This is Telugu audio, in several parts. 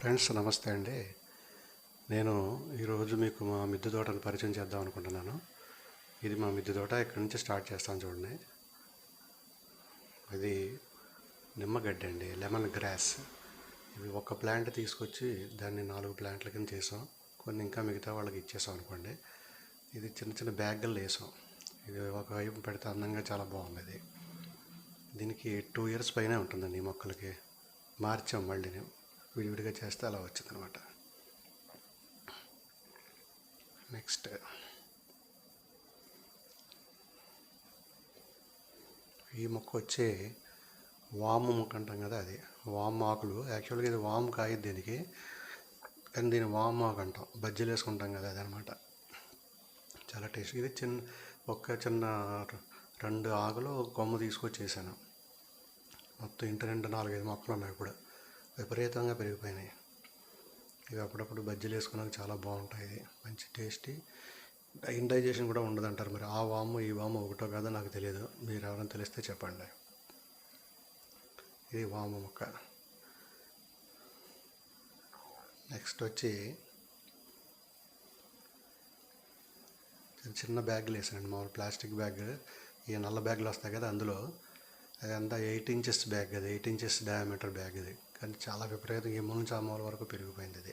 ఫ్రెండ్స్ నమస్తే అండి. నేను ఈరోజు మీకు మా మిద్దె తోటను పరిచయం చేద్దాం అనుకుంటున్నాను. ఇది మా మిద్దె తోట. ఇక్కడి నుంచి స్టార్ట్ చేస్తాను చూడండి. ఇది నిమ్మగడ్డి అండి, లెమన్ గ్రాస్. ఇవి ఒక ప్లాంట్ తీసుకొచ్చి దాన్ని 4 ప్లాంట్ల కింద చేసాం. కొన్ని ఇంకా మిగతా వాళ్ళకి ఇచ్చేసాం అనుకోండి. ఇది చిన్న చిన్న బ్యాగుల్లో వేసాం. ఇది ఒక వైపు పెడితే అందంగా చాలా బాగుంది. ఇది దీనికి 2 ఇయర్స్ పైనే ఉంటుందండి. ఈ మొక్కలకి మార్చాం, మళ్ళీ విడివిడిగా చేస్తే అలా వచ్చిందనమాట. నెక్స్ట్ ఈ మొక్క వచ్చి వాము మొక్క అంటాం కదా, అది వాము ఆకులు. యాక్చువల్గా ఇది వాము కాయ దీనికి, కానీ దీన్ని వాము ఆకు అంటాం. బజ్జీలు వేసుకుంటాం కదా, అదనమాట. చాలా టేస్ట్. ఇది చిన్న 2 ఆకులు కొమ్మ తీసుకొచ్చేసాను. మొత్తం ఇంటి నిండా 4-5 మొక్కలు ఉన్నాయి. ఇప్పుడు విపరీతంగా పెరిగిపోయినాయి. ఇవి అప్పుడప్పుడు బజ్జీలు వేసుకున్నాక చాలా బాగుంటాయి. మంచి టేస్టీ. ఇండైజేషన్ కూడా ఉండదంటారు. మరి ఆ వాము ఈ వాము ఒకటో కాదో నాకు తెలియదు. మీరు ఎవరైనా తెలిస్తే చెప్పండి. ఇది వాము మొక్క. నెక్స్ట్ వచ్చి చిన్న బ్యాగులు వేసానండి, మామూలు ప్లాస్టిక్ బ్యాగ్. ఈ నల్ల బ్యాగులు వస్తాయి కదా, అందులో అదంతా 8 ఇంచెస్ బ్యాగ్. అది 8 ఇంచెస్ డయామీటర్ బ్యాగ్ ఇది. కానీ చాలా విపరీతంగా ఈ మూల నుంచి ఆ మూల వరకు పెరిగిపోయింది ఇది.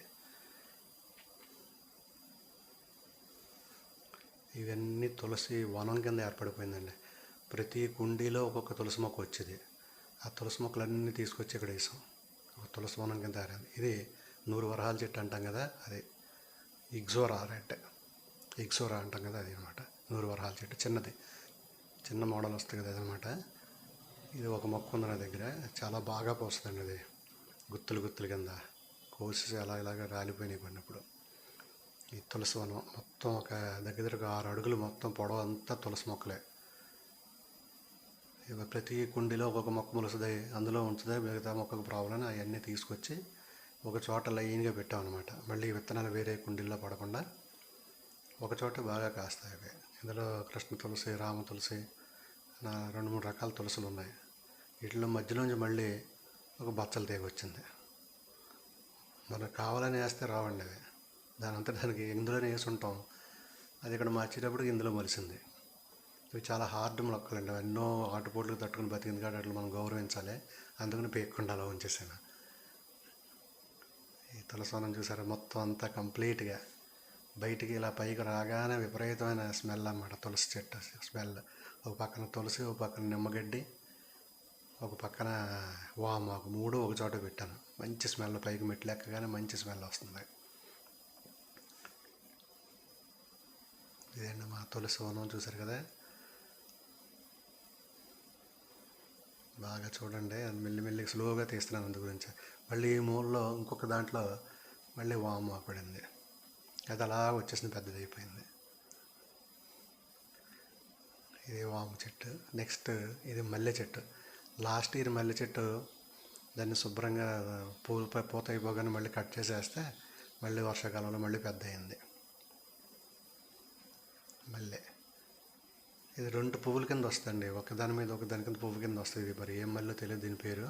ఇవన్నీ తులసి వనం కింద ఏర్పడిపోయిందండి. ప్రతి కుండీలో ఒక్కొక్క తులసి మొక్క వచ్చేది. ఆ తులసి మొక్కలన్నీ తీసుకొచ్చి ఇక్కడ వేసాం. ఒక తులసి వనం కింద తయారైంది. ఇది 100 వరహాల చెట్టు అంటాం కదా, అది ఇగ్జోరా ఇగ్జోరా అంటాం కదా, అది అనమాట. 100 వరహాల చెట్టు చిన్నది, చిన్న మోడల్ వస్తుంది కదా, అదనమాట. ఇది ఒక మొక్క ఉంది నా దగ్గర, చాలా బాగా పోస్తుందండి. అది గుత్తులు కింద కోసి ఇలాగ రాలిపోయినాయి పడినప్పుడు. ఈ తులసి వనం మొత్తం ఒక దగ్గర 6 అడుగులు మొత్తం పొడవు అంతా తులసి మొక్కలే. ఇవి ప్రతి కుండీలో ఒక్కొక్క మొక్క మొలుస్తుంది, అందులో ఉంచుదే, మిగతా మొక్కకు ప్రాబ్లం. అవన్నీ తీసుకొచ్చి ఒక చోట లైన్గా పెట్టామన్నమాట. మళ్ళీ విత్తనాలు వేరే కుండీల్లో పడకుండా ఒక చోట బాగా కాస్తాయి అవి. ఇందులో కృష్ణ తులసి, రామ తులసి, 2-3 రకాల తులసులు ఉన్నాయి. వీటిలో మధ్యలోంచి మళ్ళీ ఒక బచ్చల తీగ వచ్చింది. మనకు కావాలని వేస్తే రావండి అవి. దానికి ఇందులోనే వేసి ఉంటాం. అది ఇక్కడ మార్చేటప్పుడు ఇందులో మలిసింది. ఇవి చాలా హార్డ్ మొక్కలండి. ఎన్నో ఆటుపోట్లు తట్టుకుని బతికింది కాబట్టి అట్లా మనం గౌరవించాలి. అందుకని పేయకుండా అలా ఉంచేసాను. ఈ తులసవనం చూసారా, మొత్తం అంతా కంప్లీట్గా బయటికి ఇలా పైకి రాగానే విపరీతమైన స్మెల్ అన్నమాట. తులసి చెట్టు స్మెల్. ఒక పక్కన తులసి, ఒక పక్కన నిమ్మగడ్డి, ఒక పక్కన వామాకు, 3 ఒక చోట పెట్టాను. మంచి స్మెల్. పైకి మెట్లు ఎక్కగానే మంచి స్మెల్ వస్తుంది. ఇదండి మా తులసి వనం. చూసారు కదా, బాగా చూడండి. అది మెల్లిమెల్లిగా స్లోగా తీస్తున్నాను అందు గురించి. మళ్ళీ ఈ మూలలో ఇంకొక దాంట్లో మళ్ళీ వాము పడింది. అది అలా వచ్చేసింది, పెద్దది అయిపోయింది. ఇది వాము చెట్టు. నెక్స్ట్ ఇది మల్లె చెట్టు. లాస్ట్ ఇయర్ మల్లె చెట్టు, దాన్ని శుభ్రంగా పూత అయిపోగానే మళ్ళీ కట్ చేసేస్తే మళ్ళీ వర్షాకాలంలో మళ్ళీ పెద్ద అయింది మల్లె. ఇది 2 పువ్వుల కింద వస్తుంది. ఒకదాని మీద ఒకదాని కింద పువ్వు కింద వస్తుంది. మరి ఏం మళ్ళీ తెలియదు దీని పేరు,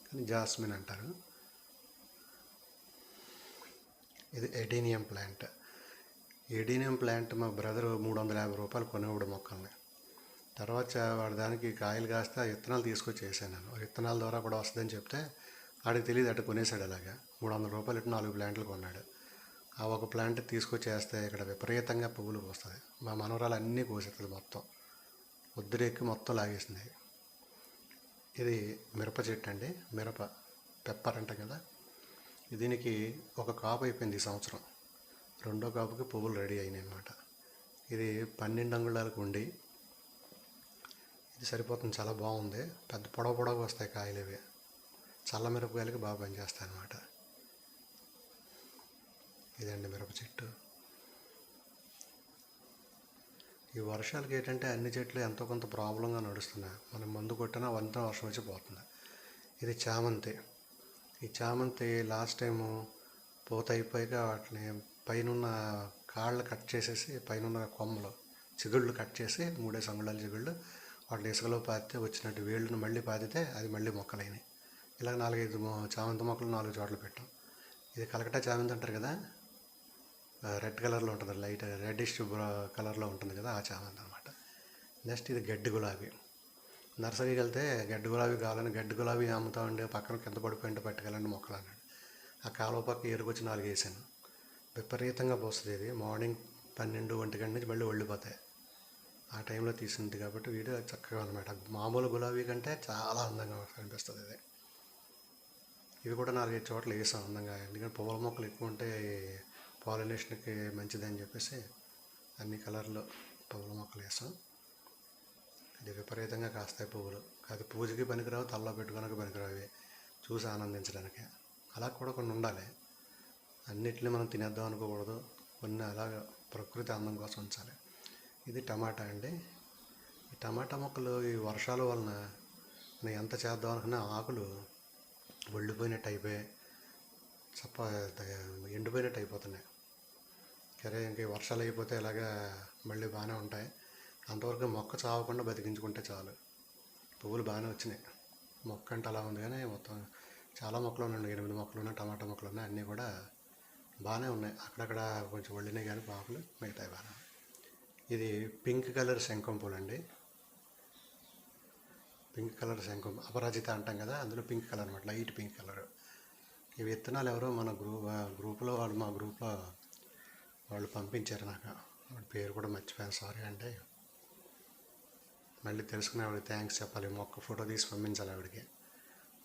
కానీ జాస్మిన్ అంటారు. ఇది ఎడీనియం ప్లాంట్. ఎడీనియం ప్లాంట్ మా బ్రదరు 350 రూపాయలు కొనేవాడు మొక్కల్ని. తర్వాత వాడు దానికి కాయలు కాస్తే ఆ విత్తనాలు తీసుకొచ్చి వేసాను నేను. విత్తనాల ద్వారా కూడా వస్తుందని చెప్తే వాడికి తెలియదు, అటు కొనేసాడు. అలాగా 300 రూపాయలు ఇటు 4 ప్లాంట్లు కొన్నాడు. ఆ ఒక ప్లాంట్ తీసుకొచ్చి వేస్తే ఇక్కడ విపరీతంగా పువ్వులు పోస్తుంది. మా మనవరాలు అన్నీ కోసేస్తుంది, మొత్తం ఒద్దురెక్కి మొత్తం లాగేసింది. ఇది మిరప చెట్టు అండి, మిరప పెప్పర్ అంటాం కదా. దీనికి ఒక కాపు అయిపోయింది ఈ సంవత్సరం. 2వ కాపుకి పువ్వులు రెడీ అయినాయి అన్నమాట. ఇది 12 అంగుళాలకు ఉండి, ఇది సరిపోతుంది. చాలా బాగుంది. పెద్ద పొడవుగా వస్తాయి కాయలు. ఇవి చల్ల మిరపకాయలకి బాగా పనిచేస్తాయి అన్నమాట. ఇదండి మిరప చెట్టు. ఈ వర్షాలకి ఏంటంటే అన్ని చెట్లు ఎంతో కొంత ప్రాబ్లంగా నడుస్తున్నాయి. మనం మందు కొట్టినా వంత వర్షం వచ్చి పోతుంది. ఇది చామంతి. ఈ చామంతి లాస్ట్ టైము పూత అయిపోయాక వాటిని పైన కాళ్ళు కట్ చేసేసి, పైన కొమ్మలు చిగుళ్ళు కట్ చేసి 3 అంగుళాల చిగుళ్ళు వాటిని ఇసుకలో పాతితే వచ్చినట్టు వేళ్ళను మళ్ళీ పాతితే అది మళ్ళీ మొక్కలైనాయి. ఇలా 4-5 చామంతి మొక్కలు 4 చోట్ల పెట్టాం. ఇది కలకట్టా చామంతి అంటారు కదా, రెడ్ కలర్లో ఉంటుంది, లైట్ రెడ్డిష్ కలర్లో ఉంటుంది కదా, ఆ చామంతి అనమాట. నెక్స్ట్ ఇది గడ్డి గులాబీ. నర్సరీకి వెళ్తే గడ్డి గులాబీ కావాలని, గడ్డి గులాబీ అమ్ముతామండి, పక్కన కింద పడిపోయింటే పట్టుకెళ్ళండి మొక్కలు అన్నాడు. ఆ కాలువ పక్క ఏరుకొచ్చి 4 వేసాను. విపరీతంగా పోస్తుంది. ఇది మార్నింగ్ 12-1 గంట నుంచి మళ్ళీ వెళ్ళిపోతాయి. ఆ టైంలో తీసింది కాబట్టి వీడియో చక్కగా అనమాట. మామూలు గులాబీ కంటే చాలా అందంగా కనిపిస్తుంది ఇది. ఇవి కూడా 4-5 చోట్ల వేసాం అందంగా, ఎందుకంటే పువ్వుల మొక్కలు ఎక్కువ ఉంటే పాలినేషన్కి మంచిదని చెప్పేసి అన్ని కలర్లు పువ్వుల మొక్కలు వేసాం. ఇది విపరీతంగా కాస్తాయి పువ్వులు. అది పూజకి పనికిరావు, తలలో పెట్టుకోవడానికి పనికిరావు, అవి చూసి ఆనందించడానికి. అలా కూడా కొన్ని ఉండాలి. అన్నిటిని మనం తినేద్దాం అనుకోకూడదు, కొన్ని అలాగ ప్రకృతి అందం కోసం ఉంచాలి. ఇది టమాటా అండి. ఈ టమాటా మొక్కలు ఈ వర్షాల వలన నేను ఎంత చేద్దాం అనుకున్నా ఆకులు ఒళ్ళిపోయినట్టు అయిపోయి ఎండిపోయినట్టు అయిపోతున్నాయి. సరే ఇంక వర్షాలు అయిపోతే ఇలాగా మళ్ళీ బాగానే ఉంటాయి. అంతవరకు మొక్క చావకుండా బతికించుకుంటే చాలు. పువ్వులు బాగానే వచ్చినాయి. మొక్క అంటే అలా ఉంది కానీ మొత్తం చాలా మొక్కలు ఉన్నాయి, 8 మొక్కలు ఉన్నాయి, టమాటా మొక్కలు ఉన్నాయి, అన్నీ కూడా బాగానే ఉన్నాయి. అక్కడక్కడ కొంచెం ఒళ్ళినాయి కానీ ఆకులు మిగతాయి బాగా. ఇది పింక్ కలర్ శంఖం పూలు అండి. పింక్ కలర్ శంఖం అపరాజిత అంటాం కదా, అందులో పింక్ కలర్ అనమాట, లైట్ పింక్ కలర్. ఈ విత్తనాలు ఎవరో మన గ్రూప్లో వాళ్ళు, మా గ్రూప్లో వాళ్ళు పంపించారు నాకు. వాడి పేరు కూడా మర్చిపోయాను, సారీ అంటే. మళ్ళీ తెలుసుకునే ఆవిడకి థ్యాంక్స్ చెప్పాలి. మొక్క ఫోటో తీసి పంపించాలి ఆవిడకి.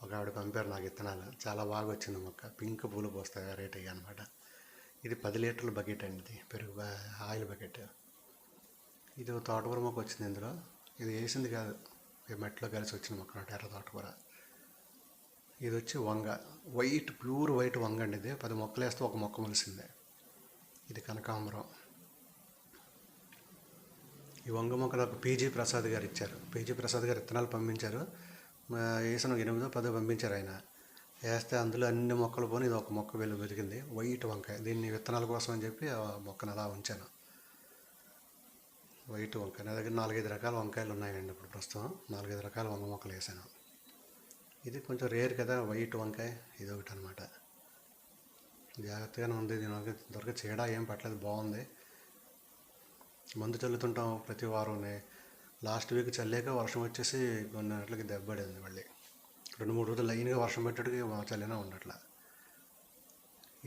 ఒక ఆవిడ పంపారు నాకు విత్తనాలు, చాలా బాగా వచ్చింది మొక్క. పింక్ పూలు పోస్తాయి, వెరైటీ అనమాట. ఇది 10 లీటర్ల బకెట్ అండి, ఇది పెరుగు ఆయిల్ బకెట్. ఇది తోటకూర మొక్క వచ్చింది ఇందులో. ఇది వేసింది కాదు, మట్టిలో కలిసి వచ్చిన మొక్క అంటే ఎర్ర తోటకూర. ఇది వచ్చి వంగ, వైట్ ప్యూర్ వైట్ వంగ అండి. ఇది 10 మొక్కలు వేస్తే ఒక మొక్క మొలిసింది. ఇది కనకాంబరం. ఈ వంగ మొక్క నాకు పీజీ ప్రసాద్ గారు ఇచ్చారు. పీజీ ప్రసాద్ గారు విత్తనాలు పంపించారు. వేసిన 8-10 పంపించారు ఆయన. వేస్తే అందులో అన్ని మొక్కలు పోని ఇది ఒక మొక్క వెతికింది, వైట్ వంకాయ. దీన్ని విత్తనాల కోసం అని చెప్పి ఆ మొక్కను అలా ఉంచాను. వైట్ వంకాయ నా దగ్గర 4-5 రకాల వంకాయలు ఉన్నాయండి. ఇప్పుడు ప్రస్తుతం 4-5 రకాల వంగ మొక్కలు వేసాను. ఇది కొంచెం రేర్ కదా వైట్ వంకాయ, ఇది ఒకటి అనమాట. జాగ్రత్తగానే ఉంది. దీని ఇంతవరకు చీడ ఏం పట్టలేదు, బాగుంది. మందు చల్లుతుంటాం ప్రతి వారంనే. లాస్ట్ వీక్ చల్లాక వర్షం వచ్చేసి కొన్ని గంటలకి దెబ్బపడింది. మళ్ళీ 2-3 రోజులు లైన్గా వర్షం పెట్టేటికి చల్లినా ఉండట్లా.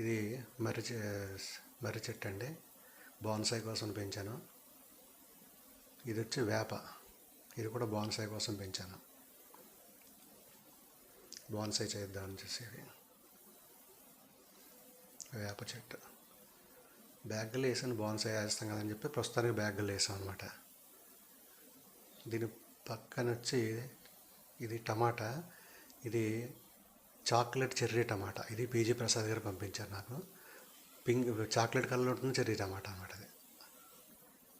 ఇది మర్రి చెట్టు అండి, బోన్సాయి కోసం పెంచాను. ఇది వచ్చి వేప, ఇది కూడా బోన్సాయి కోసం పెంచాను. బోన్సాయి చేద్దామని చేసి వేప చెట్టు బ్యాగ్లో వేసాను. బోన్సాయి వేస్తాం కదని చెప్పి ప్రస్తుతానికి బ్యాగ్లో వేసాం అనమాట. దీని పక్కన వచ్చి ఇది టమాటా. ఇది చాక్లెట్ చెర్రీ టమాటా. ఇది పీజీ ప్రసాద్ గారు పంపించారు నాకు. పింక్ చాక్లెట్ కలర్ ఉంటుంది, చెర్రీ టమాటా అనమాట.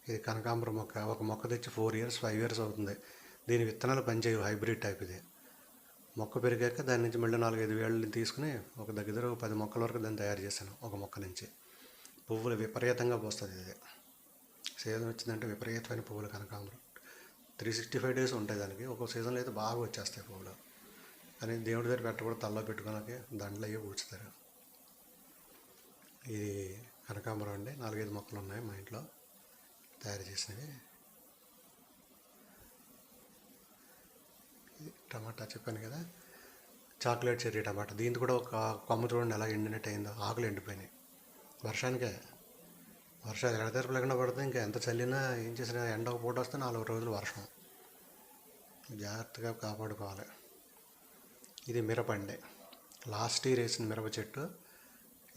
ఇది కనకాంబరం మొక్క. ఒక మొక్క తెచ్చి 4 years 5 years అవుతుంది. దీని విత్తనాలు పనిచేయవు, హైబ్రిడ్ టైప్ ఇది. మొక్క పెరిగాక దాని నుంచి మళ్ళీ 4-5 వేళ్ళు తీసుకుని ఒక దగ్గర 10 మొక్కల వరకు దాన్ని తయారు చేశాను. ఒక మొక్క నుంచి పువ్వులు విపరీతంగా పోస్తుంది. ఇది సీజన్ వచ్చిందంటే విపరీతమైన పువ్వులు. కనకాంబరం 365 days ఉంటాయి దానికి. ఒక్కొక్క సీజన్లో అయితే బాగా వచ్చేస్తాయి పువ్వులు. కానీ దేవుడి దగ్గర పెట్టకూడదు, తలలో పెట్టుకోడానికి దండలు అయ్యి పూచుతారు. ఇది కనకాంబరం అండి. 4-5 మొక్కలు ఉన్నాయి మా ఇంట్లో తయారు చేసినవి. ఇది టమాటా చెప్పాను కదా, చాక్లెట్ చెర్రీ టమాటా. దీంతో కూడా ఒక కొమ్మ చూడండి ఎలా ఎండినట్టు అయిందో, ఆకులు ఎండిపోయినాయి. వర్షాలు ఎడతెరపు లేకుండా పడితే ఇంకా ఎంత చల్లినా ఏం చేసినా ఎండ ఒక పూట వస్తే 4 రోజులు వర్షం. జాగ్రత్తగా కాపాడుకోవాలి. ఇది మిరపండి. లాస్ట్ ఇయర్ వేసిన మిరప చెట్టు.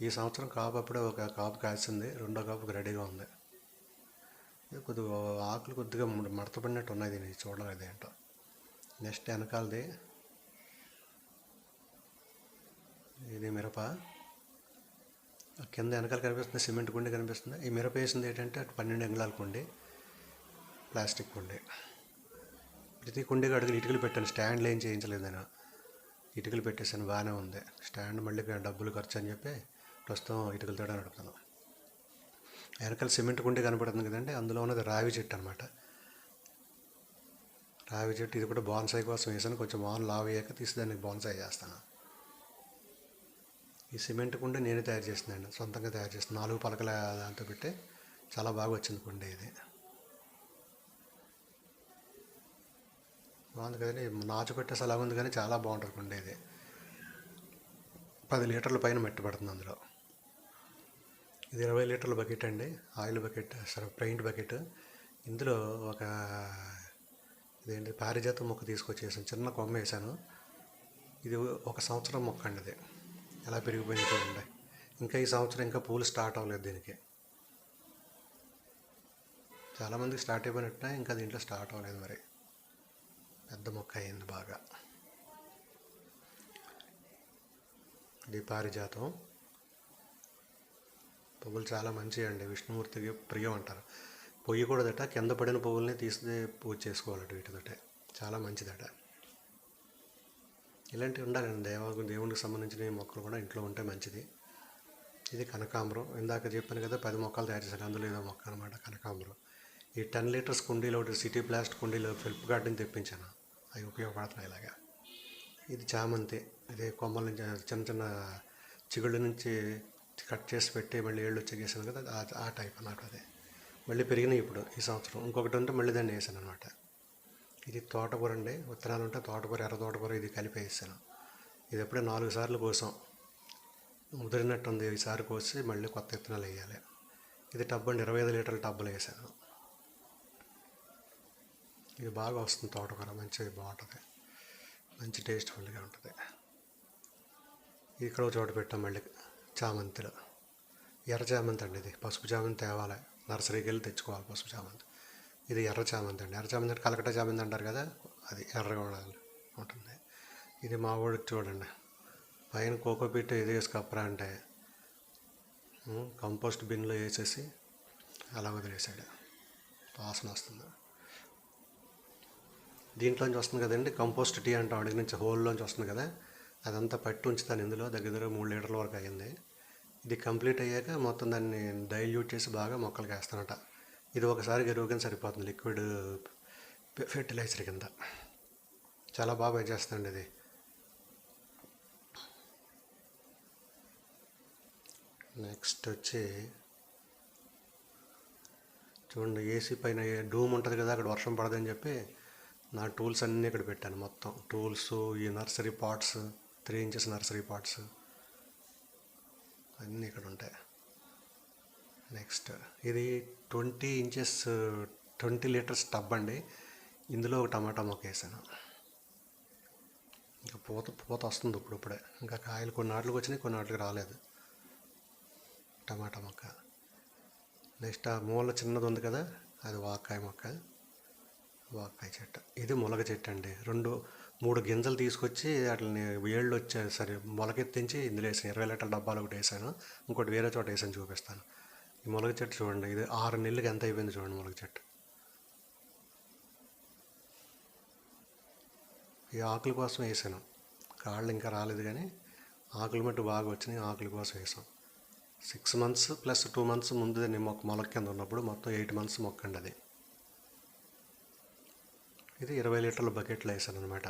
ఈ సంవత్సరం కాపు అప్పుడే ఒక కాపు కాసింది, రెండో కాపుకి రెడీగా ఉంది. కొద్దిగా ఆకులు కొద్దిగా మడతపడినట్టు ఉన్నాయి, దీన్ని చూడలేదు ఏంటో. నెక్స్ట్ వెనకాలది ఇది మిరప. కింద వెనకాల కనిపిస్తుంది సిమెంట్ కుండి కనిపిస్తుంది. ఈ మిరప వేసింది ఏంటంటే 12 అంగుళాల కుండి, ప్లాస్టిక్ కుండి. ప్రతి కుండీకి అడుగులు ఇటుకలు పెట్టాను, స్టాండ్లు ఏం చేయించలేదు నేను. ఇటుకలు పెట్టేసాను, బాగానే ఉంది. స్టాండ్ మళ్ళీ డబ్బులు ఖర్చు అని చెప్పి ప్రస్తుతం ఇటుకలతో నడుపుతాను. వెనకాల సిమెంట్ కుండి కనపడుతుంది కదండి, అందులో ఉన్నది రావి చెట్టు అనమాట. రావి చెట్టు ఇది కూడా బోన్సాయి కోసం వేసాను. కొంచెం మామూలు లావు అయ్యాక తీసి దానికి బోన్సాయి చేస్తాను. ఈ సిమెంట్ కుండ నేనే తయారు చేసిందండి, సొంతంగా తయారు చేసిన 4 పలకల దాంతో పెట్టి చాలా బాగా వచ్చింది కుండ. ఇది బాగుంది కదండి, నాచు పెట్టేసి అలా ఉంది కానీ చాలా బాగుంటుంది కుండ. ఇది 10 లీటర్ల పైన మట్టి పడుతుంది అందులో. ఇది 20 లీటర్ల బకెట్ అండి, ఆయిల్ బకెట్, సరే పెయింట్ బకెట్. ఇందులో ఒక ఇదేంటి పారిజాతం మొక్క తీసుకొచ్చేసాను, చిన్న కొమ్మ వేసాను. ఇది 1 సంవత్సరం మొక్క అండి. ఇది ఎలా పెరిగిపోయింది చూడండి. ఇంకా ఈ సంవత్సరం ఇంకా పూలు స్టార్ట్ అవ్వలేదు దీనికి. చాలామందికి స్టార్ట్ అయిపోయినట్టే, ఇంకా దీంట్లో స్టార్ట్ అవ్వలేదు. మరి పెద్ద మొక్క అయింది బాగా. ఇది పారిజాతం పువ్వులు చాలా మంచివి అండి, విష్ణుమూర్తికి ప్రియం అంటారు. పొయ్యకూడదట, కింద పడిన పువ్వుల్ని తీసి పూజ చేసుకోవాలట, వీటితోటే చాలా మంచిదట. ఇలాంటివి ఉండాలండి, దేవునికి సంబంధించిన మొక్కలు కూడా ఇంట్లో ఉంటే మంచిది. ఇది కనకాంబరం, ఇందాక చెప్పాను కదా 10 మొక్కలు తయారు చేశాను, అందులో ఏదో మొక్క అనమాట కనకాంబరం. ఈ 10 లీటర్స్ కుండీలో ఒకటి సిటీ ప్లాస్ట్ కుండీలో ఫిల్ప్ గార్డెన్ తెప్పించాను, అవి ఉపయోగపడుతున్నాయి ఇలాగా. ఇది చామంతి, ఇది కొమ్మల నుంచి చిన్న చిన్న చిగుళ్ళ నుంచి కట్ చేసి పెట్టి మళ్ళీ ఏళ్ళు వచ్చేసాను కదా, ఆ టైప్ అన్నమాట. అదే మళ్ళీ పెరిగినాయి ఇప్పుడు ఈ సంవత్సరం. ఇంకొకటి ఉంటే మళ్ళీ దాన్ని వేసాను అనమాట. ఇది తోటకూర అండి, విత్తనాలు ఉంటే తోటకూర, ఎర్ర తోటకూర ఇది కలిపి వేసాను. ఇది ఎప్పుడే 4 సార్లు కోసం ముదిరినట్టుంది, ఈసారి కోసి మళ్ళీ కొత్త విత్తనాలు వేయాలి. ఇది టబ్ అండి, 25 లీటర్ల టబ్బులు వేసాను. ఇది బాగా వస్తుంది తోటకూర, మంచిది, బాగుంటుంది, మంచి టేస్ట్ఫుల్గా ఉంటుంది. ఇక్కడ ఒక చోట పెట్టాం మళ్ళీ చామంతిలో. ఎర్ర చామంతి అండి, ఇది పసుపు చామంతి తేవాలి, నర్సరీకి వెళ్ళి తెచ్చుకోవాలి పసుపు చామంతి. ఇది ఎర్ర చామంతి అండి, ఎర్ర చామంతి అంటే కలకట్ట చామంతి అంటారు కదా, అది ఎర్రగా ఉంటుంది. ఇది మా ఊడికి చూడండి, పైన కోకోపీట్ ఇది వేసి కప్పరా అంటే కంపోస్ట్ బిన్లో వేసేసి అలా వదిలేసాడు, వాసన వస్తుంది. దీంట్లోంచి వస్తుంది కదండి కంపోస్ట్ టీ అంటాం, అడిగి నుంచి హోల్లోంచి వస్తుంది కదా, అదంతా పట్టి ఉంచుతాను ఇందులో. దగ్గర 3 లీటర్ల వరకు అయ్యింది. ఇది కంప్లీట్ అయ్యాక మొత్తం దాన్ని డైల్యూట్ చేసి బాగా మొక్కలకి వేస్తానట. ఇది ఒకసారి ఎరువుగా సరిపోతుంది, లిక్విడ్ ఫెర్టిలైజర్ కింద. చాలా బాగా పనిచేస్తుందండి ఇది. నెక్స్ట్ వచ్చి చూడండి, ఏసీ పైన డూమ్ ఉంటుంది కదా, అక్కడ వర్షం పడదని చెప్పి నా టూల్స్ అన్నీ ఇక్కడ పెట్టాను. మొత్తం టూల్స్, ఈ nursery pots, 3 inches nursery pots అన్నీ ఇక్కడ ఉంటాయి. నెక్స్ట్ ఇది 20 ఇంచెస్ 20 లీటర్స్ టబ్ అండి, ఇందులో ఒక టమాటా మొక్క వేసాను. ఇంకా పూత వస్తుంది ఇప్పుడే. ఇంకా కాయలు కొన్ని నాట్లకు వచ్చినాయి, కొన్ని నాట్లకు రాలేదు టమాటా మొక్క. నెక్స్ట్ ఆ మూల చిన్నది ఉంది కదా, అది వాక్కాయ మొక్క, వాక్కాయ చెట్టు. ఇది ములగ చెట్టు అండి, 2-3 గింజలు తీసుకొచ్చి వాటిని ఏళ్ళు వచ్చాయి సరే మొలకెత్తించి ఇందులో వేసాను. 20 లీటర్ల డబ్బాలు ఒకటి వేసాను, ఇంకోటి వేరే చోట వేసాను, చూపిస్తాను. ఈ ములగ చెట్టు చూడండి, ఇది 6 నెలలకి ఎంత అయిపోయింది చూడండి ములగ చెట్టు. ఈ ఆకుల కోసం వేసాను, కాళ్ళు ఇంకా రాలేదు కానీ ఆకులు మట్టు బాగా వచ్చినాయి, ఆకుల కోసం వేసాం. 6 మంత్స్ ప్లస్ 2 మంత్స్ ముందు దాన్ని మొలక కింద ఉన్నప్పుడు మొత్తం 8 మంత్స్ మొక్క అండి అది. ఇది 20 లీటర్ల బకెట్లో వేసాను అనమాట,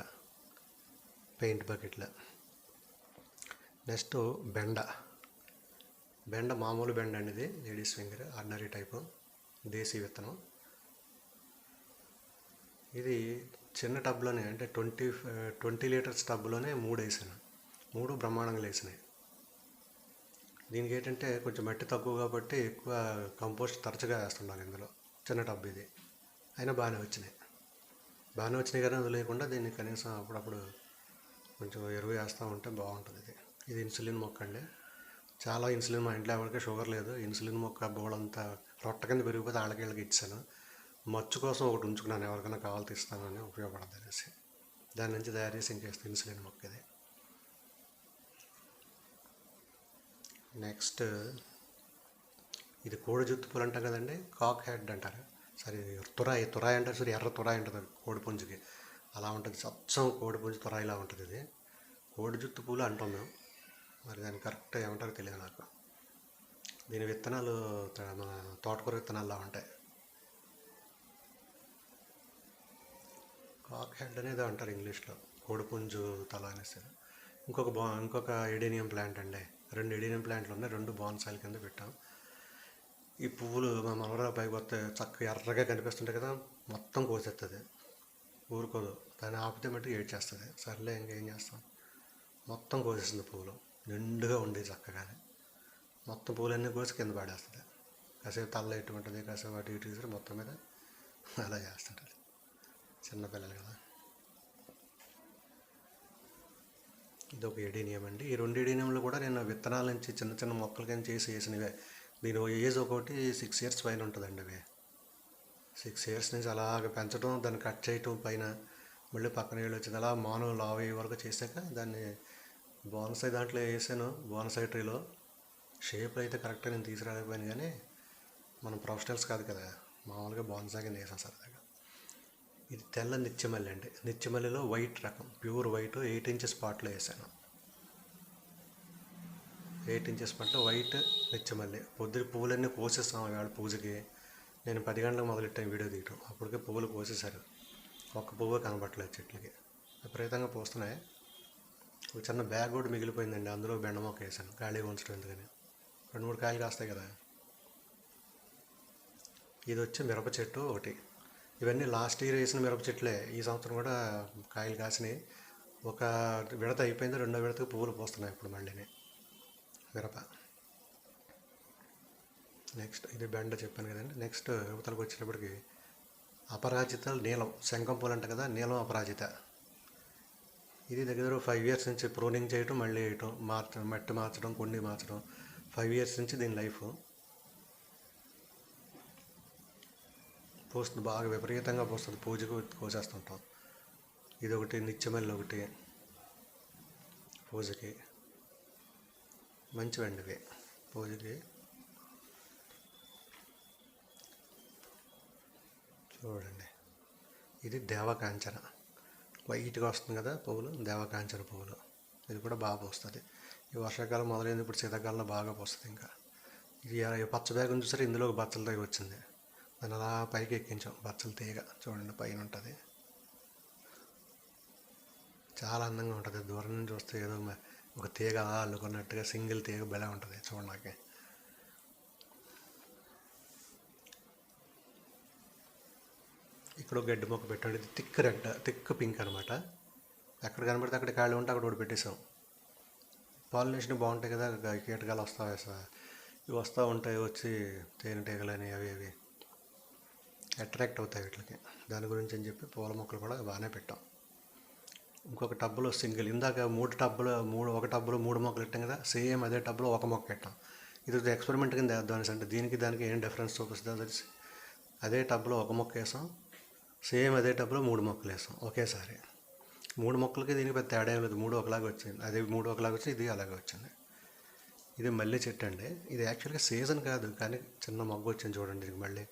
పెయింట్ బకెట్లో. నెక్స్ట్ బెండ మామూలు బెండ అండి, ఇది లేడీస్ ఫింగర్ ఆర్డినరీ టైపు, దేశీ విత్తనం. ఇది చిన్న టబ్లోనే అంటే 20 లీటర్స్ టబ్లోనే 3 వేసాను, 3 బ్రహ్మాండంగా వేసినాయి. దీనికి ఏంటంటే కొంచెం మట్టి తక్కువ కాబట్టి ఎక్కువ కంపోస్ట్ తరచుగా వేస్తున్నాను ఇందులో. చిన్న టబ్ ఇది అయినా బాగానే వచ్చినాయి కానీ వదిలేయకుండా దీన్ని కనీసం అప్పుడప్పుడు కొంచెం ఎరువు వేస్తూ ఉంటే బాగుంటుంది. ఇది ఇన్సులిన్ మొక్క అండి, చాలా ఇన్సులిన్, మా ఇంట్లో ఎవరికి షుగర్ లేదు. ఇన్సులిన్ మొక్క బోళంతా రొట్ట కింద పెరిగిపోతే వాళ్ళకి ఇచ్చాను. మచ్చు కోసం ఒకటి ఉంచుకున్నాను, ఎవరికైనా కావాలి తీస్తానని, ఉపయోగపడదు అనేసి. దాని నుంచి తయారు చేసి ఇంకేస్తే ఇన్సులిన్ మొక్క ఇది. నెక్స్ట్ ఇది కోడి జుత్తు పూలు అంటాం కదండి, కాక్ హెడ్ అంటారు, సరే తురాయి అంటారు, సరే ఎర్ర తురాయి ఉంటుంది కోడి పుంజుకి, అలా ఉంటుంది, స్వచ్ఛం కోడి పుంజు తురాయిలా ఉంటుంది. ఇది కోడి జుత్తు పూలు అంటాం మేము, మరి దాన్ని కరెక్ట్ ఏమంటారో తెలియదు నాకు. దీని విత్తనాలు మన తోటకూర విత్తనాల్లా ఉంటాయి. కాక్ హెడ్ అనేది అంటారు ఇంగ్లీష్లో, కోడిపుంజు తల అనేసి. ఇంకొక ఎడేనియం ప్లాంట్ అండి, 2 ఎడీనియం ప్లాంట్లు ఉన్నాయి, 2 బాన్సాయిల కింద పెట్టాం. ఈ పువ్వులు మా మనవరాలు పైకి వస్తే చక్కగా ఎర్రగా కనిపిస్తుంటాయి కదా, మొత్తం కోసేస్తుంది, ఊరుకోదు. దాన్ని ఆపితే మట్టుకు ఏడ్చేస్తుంది. సర్లే ఇంకేం చేస్తాం, మొత్తం కోసేస్తుంది. పువ్వులు నిండుగా ఉండి చక్కగానే మొత్తం పూలన్నీ కోసి కింద పడేస్తుంది. కాసేపు తల్ల ఎట్టుకుంటుంది, కాసేపు అటు ఇటు తీసుకుని మొత్తం మీద అలా చేస్తుంటుంది. చిన్నపిల్లలు కదా. ఇది ఒక ఎడీనియం అండి. ఈ 2 ఎడీనియంలు కూడా నేను విత్తనాల నుంచి చిన్న చిన్న మొక్కల కింద చేసి వేసినవే. దీని ఏజ్ ఒకటి 6 years పైన ఉంటుందండి. అవి 6 years నుంచి అలాగ పెంచడం, దాన్ని కట్ చేయటం, పైన మళ్ళీ పక్కన ఏళ్ళు వచ్చింది, అలా మాను లావు అయ్యే వరకు చేశాక దాన్ని బోన్సాయి దాంట్లో వేసాను. బోన్సాయి ట్రీలో షేప్లో అయితే కరెక్ట్గా నేను తీసుకురాలేకపోయాను, కానీ మనం ప్రొఫెషనల్స్ కాదు కదా, మామూలుగా బోన్సాయిగా వేసాను సరదాగా. ఇది తెల్ల నిత్యమల్లి అండి. నిత్యమల్లిలో వైట్ రకం, ప్యూర్ వైట్ 8 inches పాట్లో వేసాను. 8 inches పాట్లో వైట్ నిత్యమల్లి. పొద్దున పువ్వులన్నీ కోసేస్తాం ఇవాళ పూజకి. నేను 10 గంటలకు మొదలెట్టాను వీడియో తీయటం, అప్పటికే పువ్వులు కోసేశారు. ఒక్క పువ్వు కనబట్టలేదు చెట్లకి, విపరీతంగా పోస్తున్నాయి. ఒక చిన్న బ్యాగ్ కూడా మిగిలిపోయిందండి, అందులో బెండ మొక్క వేసాను ఖాళీగా ఉంచడం ఎందుకని. 2-3 కాయలు కాస్తాయి కదా. ఇది వచ్చి మిరప చెట్టు ఒకటి. ఇవన్నీ లాస్ట్ ఇయర్ వేసిన మిరప చెట్లే, ఈ సంవత్సరం కూడా కాయలు కాసినాయి. ఒక విడత అయిపోయింది, 2వ విడతకు పువ్వులు పోస్తున్నాయి ఇప్పుడు మళ్ళీని మిరప. నెక్స్ట్ ఇది బెండ చెప్పాను కదండి. నెక్స్ట్ యువతలకు వచ్చేటప్పటికి అపరాజిత నీలం, శంఖం పూలు అంట కదా, నీలం అపరాజిత. ఇది దగ్గర 5 years నుంచి ప్రూనింగ్ చేయటం, మళ్ళీ వేయటం, మట్టి మార్చడం, కుండి మార్చడం. 5 years నుంచి దీని లైఫ్. పోస్తుంది, బాగా విపరీతంగా పోస్తుంది, పూజకు కోసేస్తుంటాం. ఇది ఒకటి, నిత్యమల్లి ఒకటి పూజకి మంచివండి ఇవి పూజకి. చూడండి, ఇది దేవకాంచన, వైట్గా వస్తుంది కదా పువ్వులు, దేవకాంచన పువ్వులు. ఇది కూడా బాగా పోస్తుంది. ఈ వర్షాకాలం మొదలైంది, ఇప్పుడు శీతాకాలంలో బాగా పోస్తుంది. ఇంకా ఇది పచ్చ బ్యాగ్ ఉంది చూసారు, ఇందులో ఒక బచ్చల తీగ వచ్చింది, దాన్ని అలా పైకి ఎక్కించాం. బచ్చల తీగ చూడండి పైన ఉంటుంది, చాలా అందంగా ఉంటుంది. దూరం నుంచి వస్తే ఏదో ఒక తీగ అలా అల్లుకున్నట్టుగా, సింగిల్ తీగ బెలా ఉంటుంది చూడడానికి. ఇక్కడ ఒక గడ్డి మొక్క పెట్టండి, ఇది థిక్ రెడ్, థిక్ పింక్ అనమాట. ఎక్కడ కనబడితే అక్కడ ఖాళీ ఉంటే అక్కడ ఒకటి పెట్టేసాం. పాలినేషన్ బాగుంటాయి కదా, కీటకాలు ఇవి వస్తూ ఉంటాయి, వచ్చి తేనెటీగలని అవి అవి అట్రాక్ట్ అవుతాయి వీటికి. దాని గురించి అని చెప్పి పూల మొక్కలు కూడా బాగానే పెట్టాం. ఇంకొక టబ్బులో సింగిల్, ఇందాక ఒక టబ్బులో 3 మొక్కలు పెట్టాం కదా, సేమ్ అదే టబ్బులో ఒక మొక్క పెట్టాం. ఇది ఎక్స్పెరిమెంట్ కింద వేద్దాం అంటే దానికి ఏం డిఫరెన్స్ చూపిస్తుందో తెలిసి అదే టబ్బులో ఒక మొక్క వేసాం, సేమ్ అదే టబ్బులో 3 మొక్కలు వేసాం ఒకేసారి. 3 మొక్కలకి దీనికి పెద్ద తేడా ఏం లేదు, 3 ఒకలాగా వచ్చింది. అదే 3 ఒకలాగా వచ్చింది, ఇది అలాగే వచ్చింది. ఇది మల్లె చెట్టు అండి. ఇది యాక్చువల్గా సీజన్ కాదు, కానీ చిన్న మొగ్గ వచ్చింది చూడండి. ఇది మళ్ళీ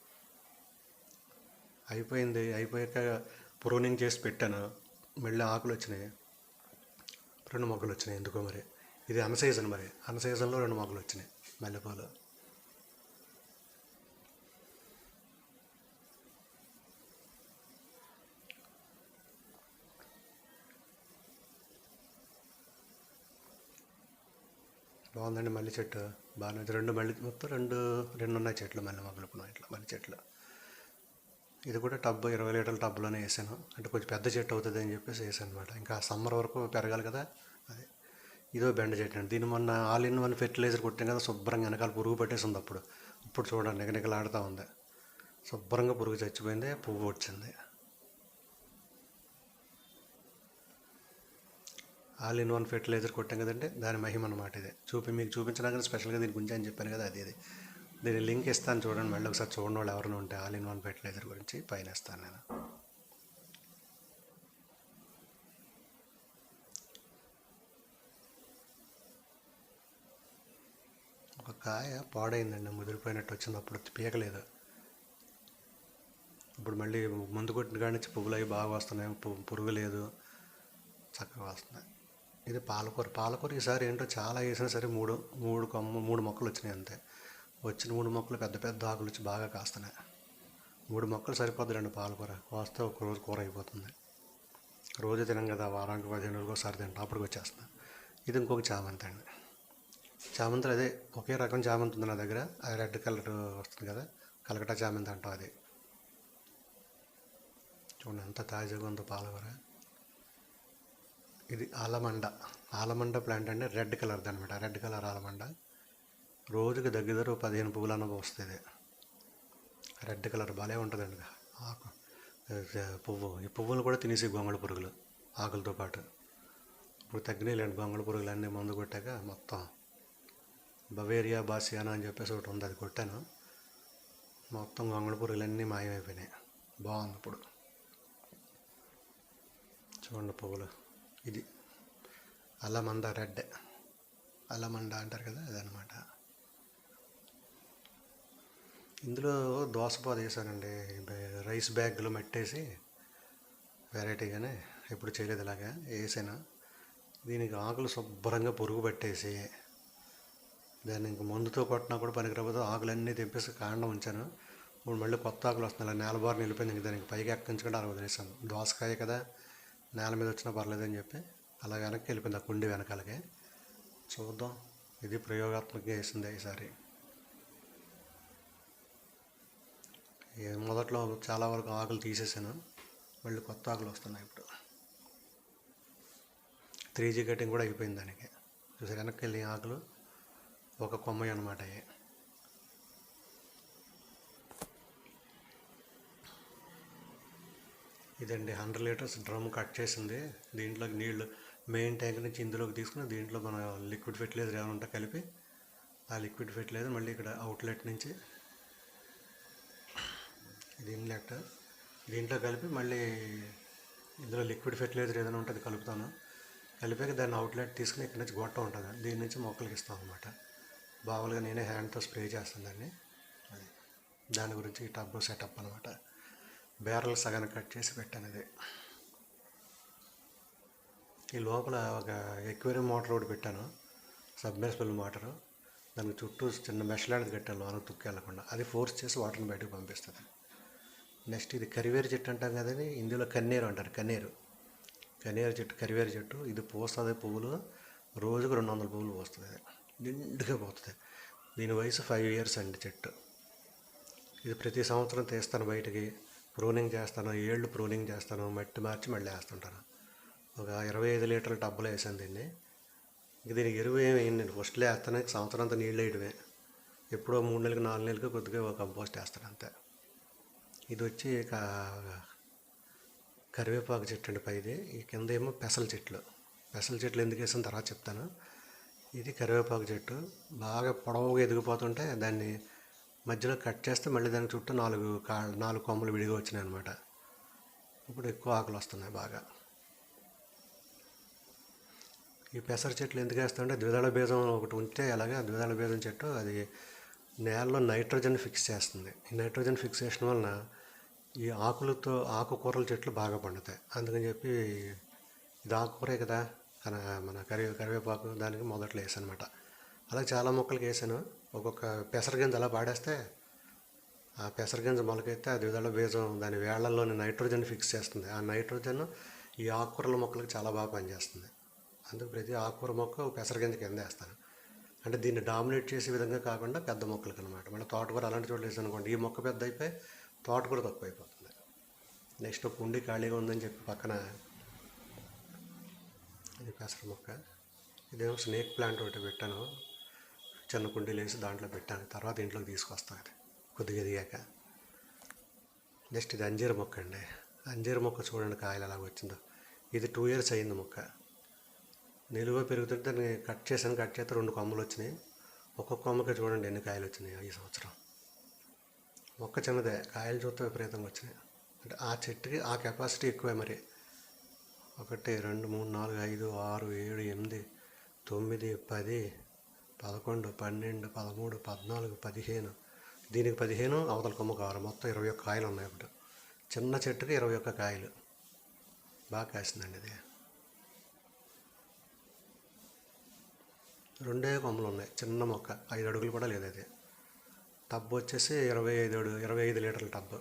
అయిపోయాక ప్రూనింగ్ చేసి పెట్టాను, మళ్ళీ ఆకులు వచ్చినాయి, 2 మొగ్గలు వచ్చినాయి ఎందుకో మరి. ఇది అన్సీజన్, మరి అన్సీజన్లో 2 మొగ్గలు వచ్చినాయి మల్లెపూలు. బాగుందండి మల్లె చెట్టు, బాగానే 2 మొత్తం 2 ఉన్నాయి చెట్లు, మల్లె మొగ్గలు ఇప్పుడు ఇట్లా మల్లె చెట్లు. ఇది కూడా 20 లీటర్ల టబ్లోనే వేసాను, అంటే కొంచెం పెద్ద చెట్టు అవుతుంది అని చెప్పేసి వేసాను అనమాట. ఇంకా సమ్మర్ వరకు పెరగాలి కదా. అది ఇదో బెండ చెట్టు అండి. దీన్ని మొన్న all-in-one ఫెర్టిలైజర్ కొట్టాం కదా, శుభ్రంగా వెనకాల పురుగు పట్టేసింది. ఇప్పుడు చూడండి నిగనిగలాడుతూ ఉంది, శుభ్రంగా పురుగు చచ్చిపోయింది, పువ్వు వచ్చింది. all-in-one ఫెర్టిలైజర్ కొట్టాం కదండి, దాని మహిమ అన్నమాట ఇది. మీకు చూపించడానికి స్పెషల్గా దీని గురించి అని చెప్పాను కదా, అది దీని లింక్ ఇస్తాను చూడండి, మళ్ళీ ఒకసారి చూడండి వాళ్ళు ఎవరైనా ఉంటే. all-in-one ఫెర్టిలైజర్ గురించి పైన ఇస్తాను నేను. ఒక కాయ పాడైందండి, ముదిరిపోయినట్టు వచ్చింది, అప్పుడు పీకలేదు. ఇప్పుడు మళ్ళీ ముందు కొట్టిన కాడి నుంచి పువ్వులు అవి బాగా వస్తున్నాయి, పురుగు లేదు, చక్కగా వస్తున్నాయి. ఇది పాలకూర ఈసారి ఏంటో చాలా వేసినా సరే 3 మొక్కలు వచ్చినాయి అంతే. వచ్చిన 3 మొక్కలు పెద్ద పెద్ద ఆకులు వచ్చి బాగా కాస్తున్నాయి. 3 మొక్కలు సరిపోద్దులండి పాలకూర, కోస్తే ఒక రోజు కూర అయిపోతుంది. రోజు తినం కదా, వారానికి 15 రోజులకు ఒకసారి తింటాం, అప్పటికి వచ్చేస్తున్నాయి. ఇది ఇంకొక చామంతి అండి, చామంతులు అదే ఒకే రకం చామంతి ఉంది నా దగ్గర, అది రెడ్ కలర్ వస్తుంది కదా, కలకటా చామంతి అంటాం అది. చూడండి ఎంత తాజాగా ఉందో పాలకూర. ఇది ఆలమండ. ఆలమండ ప్లాంట్ అంటే రెడ్ కలర్ది అనమాట, రెడ్ కలర్ ఆలమండ. రోజుకి దగ్గర 15 పువ్వులు అన్నది వస్తుంది. రెడ్ కలర్ భలే ఉంటుందండి ఆకు, పువ్వు. ఈ పువ్వులు కూడా తినేసి గొంగళి పురుగులు ఆకులతో పాటు. ఇప్పుడు తగ్గినాయిలేండి గొంగళి పురుగులు అన్నీ మందు కొట్టాక మొత్తం. బవేరియా బాసియానా అని చెప్పేసి ఒకటి ఉంది, అది కొట్టాను. మొత్తం గొంగళి పురుగులు అన్నీ మాయమైపోయినాయి. బాగుంది ఇప్పుడు. చూడండి పువ్వులు. ఇది అల్లమంద రెడ్, అల్లమండ అంటారు కదా, అదనమాట. ఇందులో దోసపాదు వేసానండి, రైస్ బ్యాగ్లో మట్టేసి, వెరైటీగానే ఎప్పుడు చేయలేదు ఇలాగా వేసాను. దీనికి ఆకులు శుభ్రంగా పురుగు పట్టేసి, దాన్ని ఇంక మందుతో కొట్టినా కూడా పనికిరాబోదు, ఆకులన్నీ తెంపేసి కాండం ఉంచాను. ఇప్పుడు మళ్ళీ కొత్త ఆకులు వస్తున్నాయి, నేల బారిని వెళ్ళిపోయింది. ఇంక దానికి పైకి ఎక్కించుకుంటే అలా వదిలేసాను. దోసకాయ కదా, నేల మీద వచ్చినా పర్లేదని చెప్పి అలా వెనక్కి వెళ్ళిపోయింది, ఆ కుండి వెనకాలకి. చూద్దాం, ఇది ప్రయోగాత్మకంగా వేసింది ఈసారి. మొదట్లో చాలా వరకు ఆకులు తీసేసాను, మళ్ళీ కొత్త ఆకులు వస్తున్నాయి ఇప్పుడు. 3G కటింగ్ కూడా అయిపోయింది దానికి. చూసారు వెనక్కి వెళ్ళి ఆకులు ఒక కొమ్మ అనమాట. ఇదండి 100 లీటర్స్ డ్రమ్ కట్ చేసింది. దీంట్లోకి నీళ్లు మెయిన్ ట్యాంక్ నుంచి ఇందులోకి తీసుకుని, దీంట్లో మన లిక్విడ్ ఫెర్టిలైజర్ ఏమైనా ఉంటే కలిపి, ఆ లిక్విడ్ ఫెర్టిలైజర్ మళ్ళీ ఇక్కడ అవుట్లెట్ నుంచి ఇది ఇన్లెట్, దీంట్లో కలిపి మళ్ళీ ఇందులో లిక్విడ్ ఫెర్టిలైజర్ ఏదైనా ఉంటే అది కలుపుతాను. కలిపాక దాన్ని అవుట్లెట్ తీసుకుని ఇక్కడ నుంచి గొట్ట ఉంటుంది, దీని నుంచి మొక్కలకి ఇస్తాం అనమాట. బావులుగా నేనే హ్యాండ్తో స్ప్రే చేస్తాను దాన్ని. అది దాని గురించి ఈ టబ్ సెటప్ అనమాట. బేరలు సగాన్ని కట్ చేసి పెట్టాను. ఇది ఈ లోపల ఒక ఎక్వేరియం మోటార్ ఒకటి పెట్టాను, సబ్మెర్సిబుల్ మోటారు. దానికి చుట్టూ చిన్న మెష్ లాంటిది కట్టాను, లోన తుక్కి వెళ్ళకుండా. అది ఫోర్స్ చేసి వాటర్ని బయటకు పంపిస్తుంది. నెక్స్ట్ ఇది కరివేరు చెట్టు అంటాం కదండి, ఇందులో కన్నేరు అంటారు. కన్నేరు చెట్టు, కరివేరు చెట్టు. ఇది పోస్తుంది పువ్వులు, రోజుకు 200 పువ్వులు పోస్తుంది. నిండుగా పోతుంది. దీని వయసు 5 years అండి చెట్టు. ఇది ప్రతి సంవత్సరం తీస్తాను బయటికి, ప్రూనింగ్ చేస్తాను, ఏళ్ళు ప్రూనింగ్ చేస్తాను, మట్టి మార్చి మళ్ళీ వేస్తుంటాను. ఒక 25 లీటర్ల టబ్బులో వేసాను దీన్ని. ఇంక దీనికి ఎరువు ఏమి వేయండి, ఫస్ట్లో వేస్తాను, సంవత్సరం అంతా నీళ్ళు వేయడమే. ఎప్పుడో 3 నెలలకు 4 నెలలకు కొద్దిగా ఒక కంపోస్ట్ వేస్తాను అంతే. ఇది వచ్చి కరివేపాకు చెట్టు అండి పైది. ఈ కింద ఏమో పెసల చెట్లు ఎందుకు వేసిన తర్వాత చెప్తాను. ఇది కరివేపాకు చెట్టు బాగా పొడవుగా ఎదిగిపోతుంటే దాన్ని మధ్యలో కట్ చేస్తే మళ్ళీ దాని చుట్టూ 4 కొమ్మలు విడిగా వచ్చినాయి అనమాట. ఇప్పుడు ఎక్కువ ఆకులు వస్తున్నాయి బాగా. ఈ పెసర చెట్లు ఎందుకు వేస్తామంటే, ద్విదళ బీజం ఒకటి ఉంటే, అలాగే ద్విదళ బీజం చెట్టు అది నేలలో నైట్రోజన్ ఫిక్స్ చేస్తుంది. ఈ నైట్రోజన్ ఫిక్సేషన్ వలన ఈ ఆకుకూరల చెట్లు బాగా పండుతాయి. అందుకని చెప్పి ఇది ఆకుకూరే కదా, మన కరివేపాకు దానికి మొదట్లో వేసానమాట. అలాగే చాలా మొక్కలకి వేసాను. ఒక్కొక్క పెసర గింజ అలా పాడేస్తే, ఆ పెసర గింజ మొలకెత్తే ఆ ద్విదళ బీజం దాని వేళ్లలోని నైట్రోజన్ ఫిక్స్ చేస్తుంది. ఆ నైట్రోజన్ ఈ ఆకుకూరల మొక్కలకు చాలా బాగా పనిచేస్తుంది. అందుకు ప్రతి ఆకుకూర మొక్క పెసర గింజ కింద వేస్తాను. అంటే దీన్ని డామినేట్ చేసే విధంగా కాకుండా పెద్ద మొక్కలకి అనమాట. మళ్ళీ తోటకూర అలాంటి చోట్ల వేసాను అనుకోండి, ఈ మొక్క పెద్ద అయిపోయి తోటకూర తక్కువ అయిపోతుంది. నెక్స్ట్ కుండి ఖాళీగా ఉందని చెప్పి పక్కన ఇది పెసర మొక్క. ఇదేమో స్నేక్ ప్లాంట్ ఒకటి పెట్టాను, చిన్న కుండీలు వేసి దాంట్లో పెట్టాను. తర్వాత ఇంట్లోకి తీసుకొస్తాను అది కొద్దిగా ఎదిగాక. నెక్స్ట్ ఇది అంజీర మొక్క అండి. అంజీర మొక్క చూడండి కాయలు ఎలాగ వచ్చిందో. ఇది 2 years అయింది మొక్క. నిలువ పెరుగుతుంటే దాన్ని కట్ చేస్తే 2 కొమ్మలు వచ్చినాయి. ఒక్కొక్క కొమ్మకి చూడండి ఎన్ని కాయలు వచ్చినాయి ఈ సంవత్సరం. మొక్క చిన్నదే, కాయలు చూస్తే విపరీతంగా వచ్చినాయి. అంటే ఆ చెట్టుకి ఆ కెపాసిటీ ఎక్కువే మరి. 1 2 3 4 5 6 7 8 9 10 11 12 13 14 15. దీనికి 15, అవతల కొమ్మకు 6, మొత్తం 21 కాయలు ఉన్నాయి ఇప్పుడు. చిన్న చెట్టుకి 21 కాయలు. బాగా కాసిందండి ఇది. 2 కొమ్మలు ఉన్నాయి, చిన్న మొక్క, 5 అడుగులు కూడా లేదు అది. టబ్ వచ్చేసి 25 లీటర్ల టబ్.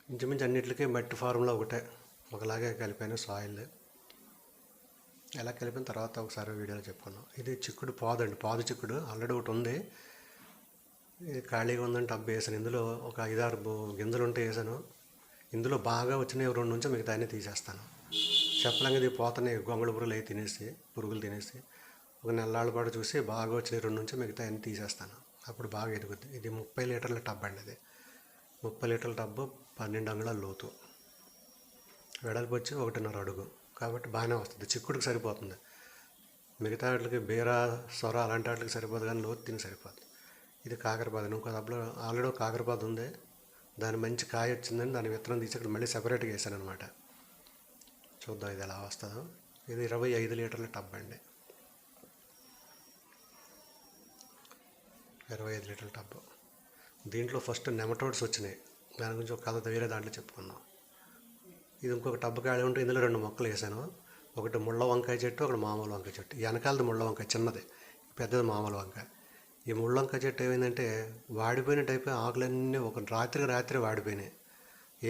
ఇంచుమించు అన్నింటికి మట్టి ఫార్ములా ఒకటే, ఒకలాగే కలిపాను సాయిల్. ఎలా కలిపిన తర్వాత ఒకసారి వీడియోలో చెప్పుకున్నాం. ఇది చిక్కుడు పాదు అండి, పాదు చిక్కుడు ఆల్రెడీ ఒకటి ఉంది. ఇది ఖాళీగా ఉందని టబ్బు వేసాను. ఇందులో ఒక 5-6 గింజలు ఉంటే వేసాను. ఇందులో బాగా వచ్చినాయి 2 నుంచి మిగతా అన్నీ తీసేస్తాను. చెప్పలేక ఇది పోతున్నాయి, గొంగళి పురుగులు అవి తినేసి, పురుగులు తినేసి ఒక నెలల పాటు చూసి బాగా వచ్చినాయి 2 నుంచి మిగతా అన్నీ తీసేస్తాను. అప్పుడు బాగా ఎదుగుద్ది. ఇది 30 లీటర్ల టబ్ అండి. ఇది 30 లీటర్ల టబ్బు, 12 అంగుళాల లోతు, వెడల్పు వచ్చి 1.5 అడుగు. కాబట్టి బాగానే వస్తుంది, చిక్కుడుకి సరిపోతుంది. మిగతా వాటికి బీర, సొర అలాంటి వాటికి సరిపోదు, కానీ లోతు తిని సరిపోతుంది. ఇది కాకరపాదు. ఇంకో డబ్బులో ఆల్రెడీ ఒక కాకరపాదు ఉంది, దాని మంచి కాయ వచ్చిందని దాని విత్తనం తీసి ఇక్కడ మళ్ళీ సెపరేట్గా వేసాను అనమాట. చూద్దాం ఇది ఎలా వస్తుందో. ఇది 25 లీటర్ల టబ్ అండి, 25 లీటర్ల టబ్. దీంట్లో ఫస్ట్ నెమటోడ్స్ వచ్చినాయి, దాని గురించి ఒక కథ వేరే దాంట్లో చెప్పుకుందాం. ఇది ఇంకొక టబ్ ఖాళీ ఉంటే ఇందులో 2 మొక్కలు వేసాను. ఒకటి ముళ్ళ వంకాయ చెట్టు, ఒకటి మామూలు వంకాయ చెట్టు. వెనకాలది ముళ్ళ వంకాయ చిన్నది, పెద్దది మామూలు వంకాయ. ఈ ముళ్ళ వంకాయ చెట్టు ఏమైందంటే వాడిపోయినట్టు అయిపోయి ఆకులన్నీ ఒక రాత్రి వాడిపోయినాయి.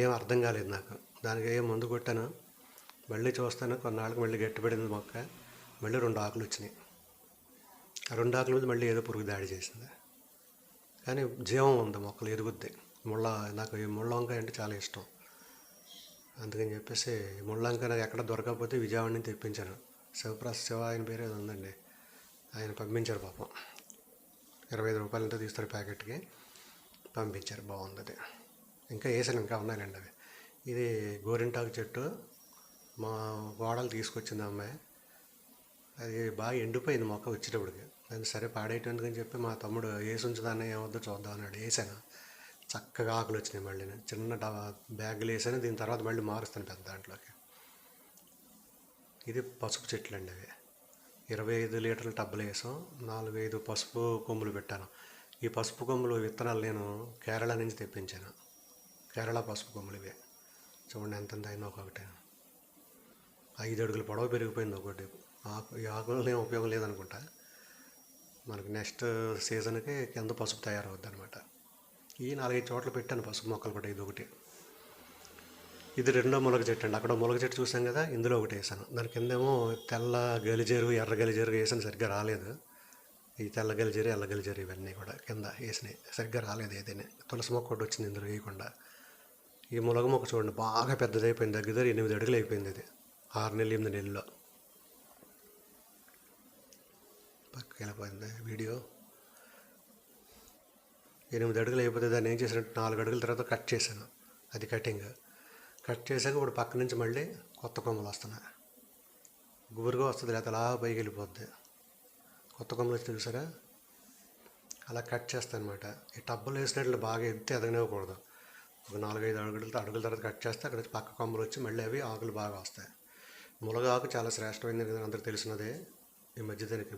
ఏం అర్థం కాలేదు నాకు. దానికి ఏం మందు కొట్టాను, మళ్ళీ చూస్తాను కొన్నాళ్ళకి మళ్ళీ గట్టిపడింది మొక్క. మళ్ళీ 2 ఆకులు వచ్చినాయి. ఆ 2 ఆకుల మీద మళ్ళీ ఏదో పురుగు దాడి చేసింది. కానీ జీవం ఉంది, మొక్కలు ఎదుగుద్ది. నాకు ఈ ముళ్ళ వంకాయ అంటే చాలా ఇష్టం. అందుకని చెప్పేసి ముళ్ళ వంకాయ నాకు ఎక్కడ దొరకకపోతే విజయవాడ నుంచి తెప్పించాను. శివ ఆయన పేరు ఏదో ఉందండి, ఆయన పంపించారు పాపం. 25 రూపాయలంతా తీస్తారు ప్యాకెట్కి, పంపించారు. బాగుంది అది. ఇంకా వేసాను, ఇంకా ఉన్నాయండి అవి. ఇది గోరింటాకు చెట్టు, మా గోడలు తీసుకొచ్చింది అమ్మాయి. అది బాగా ఎండిపోయింది మొక్క వచ్చేటప్పటికి. దాన్ని సరే పాడేయటానికని చెప్పి మా తమ్ముడు వేసి ఉంచుదాన్ని, ఏమొద్దో చూద్దాం అన్నాడు. వేసాను, చక్కగా ఆకులు వచ్చినాయి. మళ్ళీ చిన్న బ్యాగులు వేసాను. దీని తర్వాత మళ్ళీ మారుస్తాను పెద్ద దాంట్లోకి. ఇది పసుపు చెట్లు అండి. అవి 25 లీటర్ల టబ్బులు వేసాం. 4-5 పసుపు కొమ్ములు పెట్టాను. ఈ పసుపు కొమ్ములు విత్తనాలు నేను కేరళ నుంచి తెప్పించాను. కేరళ పసుపు కొమ్ములు ఇవే. చూడండి ఎంత అయిందో. ఒక్కొక్కటి 5 అడుగుల పొడవు పెరిగిపోయింది ఒకటి. ఈ ఆకులు ఏం ఉపయోగం లేదనుకుంటా. మనకి నెక్స్ట్ సీజన్కి కింద పసుపు తయారవుద్ది అనమాట. ఈ 4-5 చోట్ల పెట్టాను పసుపు మొక్కలు కూడా. ఇది ఒకటి. ఇది 2వ ములగ చెట్టు అండి. అక్కడ ములగ చెట్టు చూసాం కదా, ఇందులో ఒకటి వేసాను. దాని కిందేమో తెల్ల గలిజేరు, ఎర్ర గలిజేరు వేసాను, సరిగ్గా రాలేదు. ఈ తెల్ల గలిజేరు, ఎల్ల గలిజేరు ఇవన్నీ కూడా కింద వేసినాయి, సరిగ్గా రాలేదు. ఏదైనా తులసి మొక్క ఒకటి వచ్చింది ఇందులో వేయకుండా. ఈ ములగ మొక్క చూడండి బాగా పెద్దదైపోయింది, దగ్గర 8 అడుగులు అయిపోయింది. ఇది 6 నెలలు 8 నెలల్లో. పక్కకి వెళ్ళిపోయింది వీడియో. 8 అడుగులు అయిపోతే దాన్ని ఏం చేసినట్టు 4 అడుగుల తర్వాత కట్ చేశాను. అది కట్ చేశాక ఇప్పుడు పక్క నుంచి మళ్ళీ కొత్త కొమ్మలు వస్తున్నాయి. గుబురుగా వస్తుంది, లేకపోతే అలా పైకి వెళ్ళిపోద్ది. కొత్త కొమ్మలు వచ్చి చూసారా, అలా కట్ చేస్తాను అనమాట. ఈ టబ్బులు వేసినట్లు బాగా ఎత్తి ఎదగనివ్వకూడదు. ఒక 4-5 అడుగుల తర్వాత కట్ చేస్తే అక్కడ పక్క కొమ్మలు వచ్చి మళ్ళీ అవి ఆకులు బాగా వస్తాయి. ములగ ఆకు చాలా శ్రేష్టమైనది కదా, అందరికీ తెలిసినదే. ఈ మధ్య దీనికి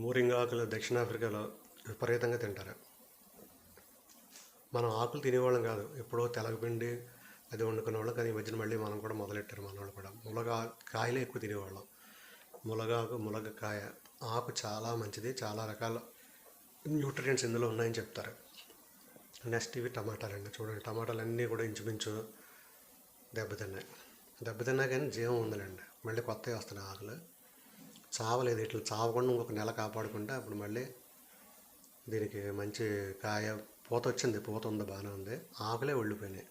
మూరింగా ఆకులు దక్షిణాఫ్రికాలో విపరీతంగా తింటారు. మనం ఆకులు తినేవాళ్ళం కాదు, ఎప్పుడో తెలగపిండి అది వండుకునే వాళ్ళం. కానీ ఈ మధ్యన మళ్ళీ మనం కూడా మొదలెట్టారు, మన వాళ్ళు కూడా. కాయలే ఎక్కువ తినేవాళ్ళం. ములగకాయ ఆకు చాలా మంచిది, చాలా రకాల న్యూట్రియంట్స్ ఇందులో ఉన్నాయని చెప్తారు. నెక్స్ట్ ఇవి టమాటాలండి. చూడండి, టమాటాలు అన్నీ కూడా ఇంచుమించు దెబ్బతిన్నా కానీ జీవం ఉందిలేండి. మళ్ళీ కొత్తవి వస్తున్నాయి ఆకులు. చావలేదు, ఇట్లా చావకుండా ఇంకొక నెల కాపాడుకుంటే అప్పుడు మళ్ళీ దీనికి మంచి కాయ పూత వచ్చింది. పూత ఉంది, బాగానే ఉంది. ఆకులే వెళ్ళిపోయినాయి.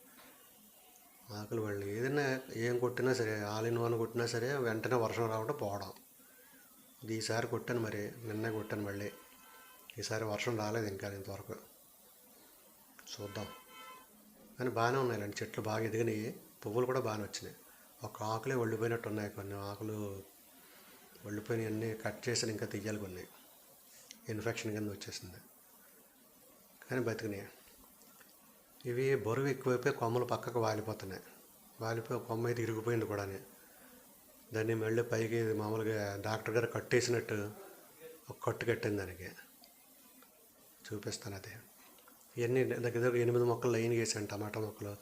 ఆకులు వాళ్ళు ఏదైనా ఏం కొట్టినా సరే, ఆల్ ఇన్ వన్ కొట్టినా సరే వెంటనే వర్షం రావడం పోవడం. ఇది ఈసారి కొట్టాను, మరి నిన్నే కొట్టాను మళ్ళీ. ఈసారి వర్షం రాలేదు ఇంకా ఇంతవరకు. చూద్దాం. కానీ బాగానే ఉన్నాయి ఇలాంటి చెట్లు, బాగా ఎదిగినాయి. పువ్వులు కూడా బాగానే వచ్చినాయి. ఒక ఆకులే వెళ్ళిపోయినట్టు ఉన్నాయి. కొన్ని ఆకులు వెళ్ళిపోయినాయి, అన్నీ కట్ చేసి ఇంకా తీయాలి. కొన్ని ఇన్ఫెక్షన్ కింద వచ్చేసింది, కానీ బతికినాయి. ఇవి బరువు ఎక్కువైపోయి కొమ్మలు పక్కకు వాలిపోతున్నాయి. వాలిపోయి కొమ్మ అయితే ఇరిగిపోయింది కూడా. దాన్ని మళ్ళీ పైకి మామూలుగా డాక్టర్ గారు కట్టేసినట్టు ఒక కట్టు కట్టింది దానికి. చూపిస్తాను అది. ఇవన్నీ దగ్గర 8 మొక్కలు లైన్గా వేసాను. టమాటా మొక్కలు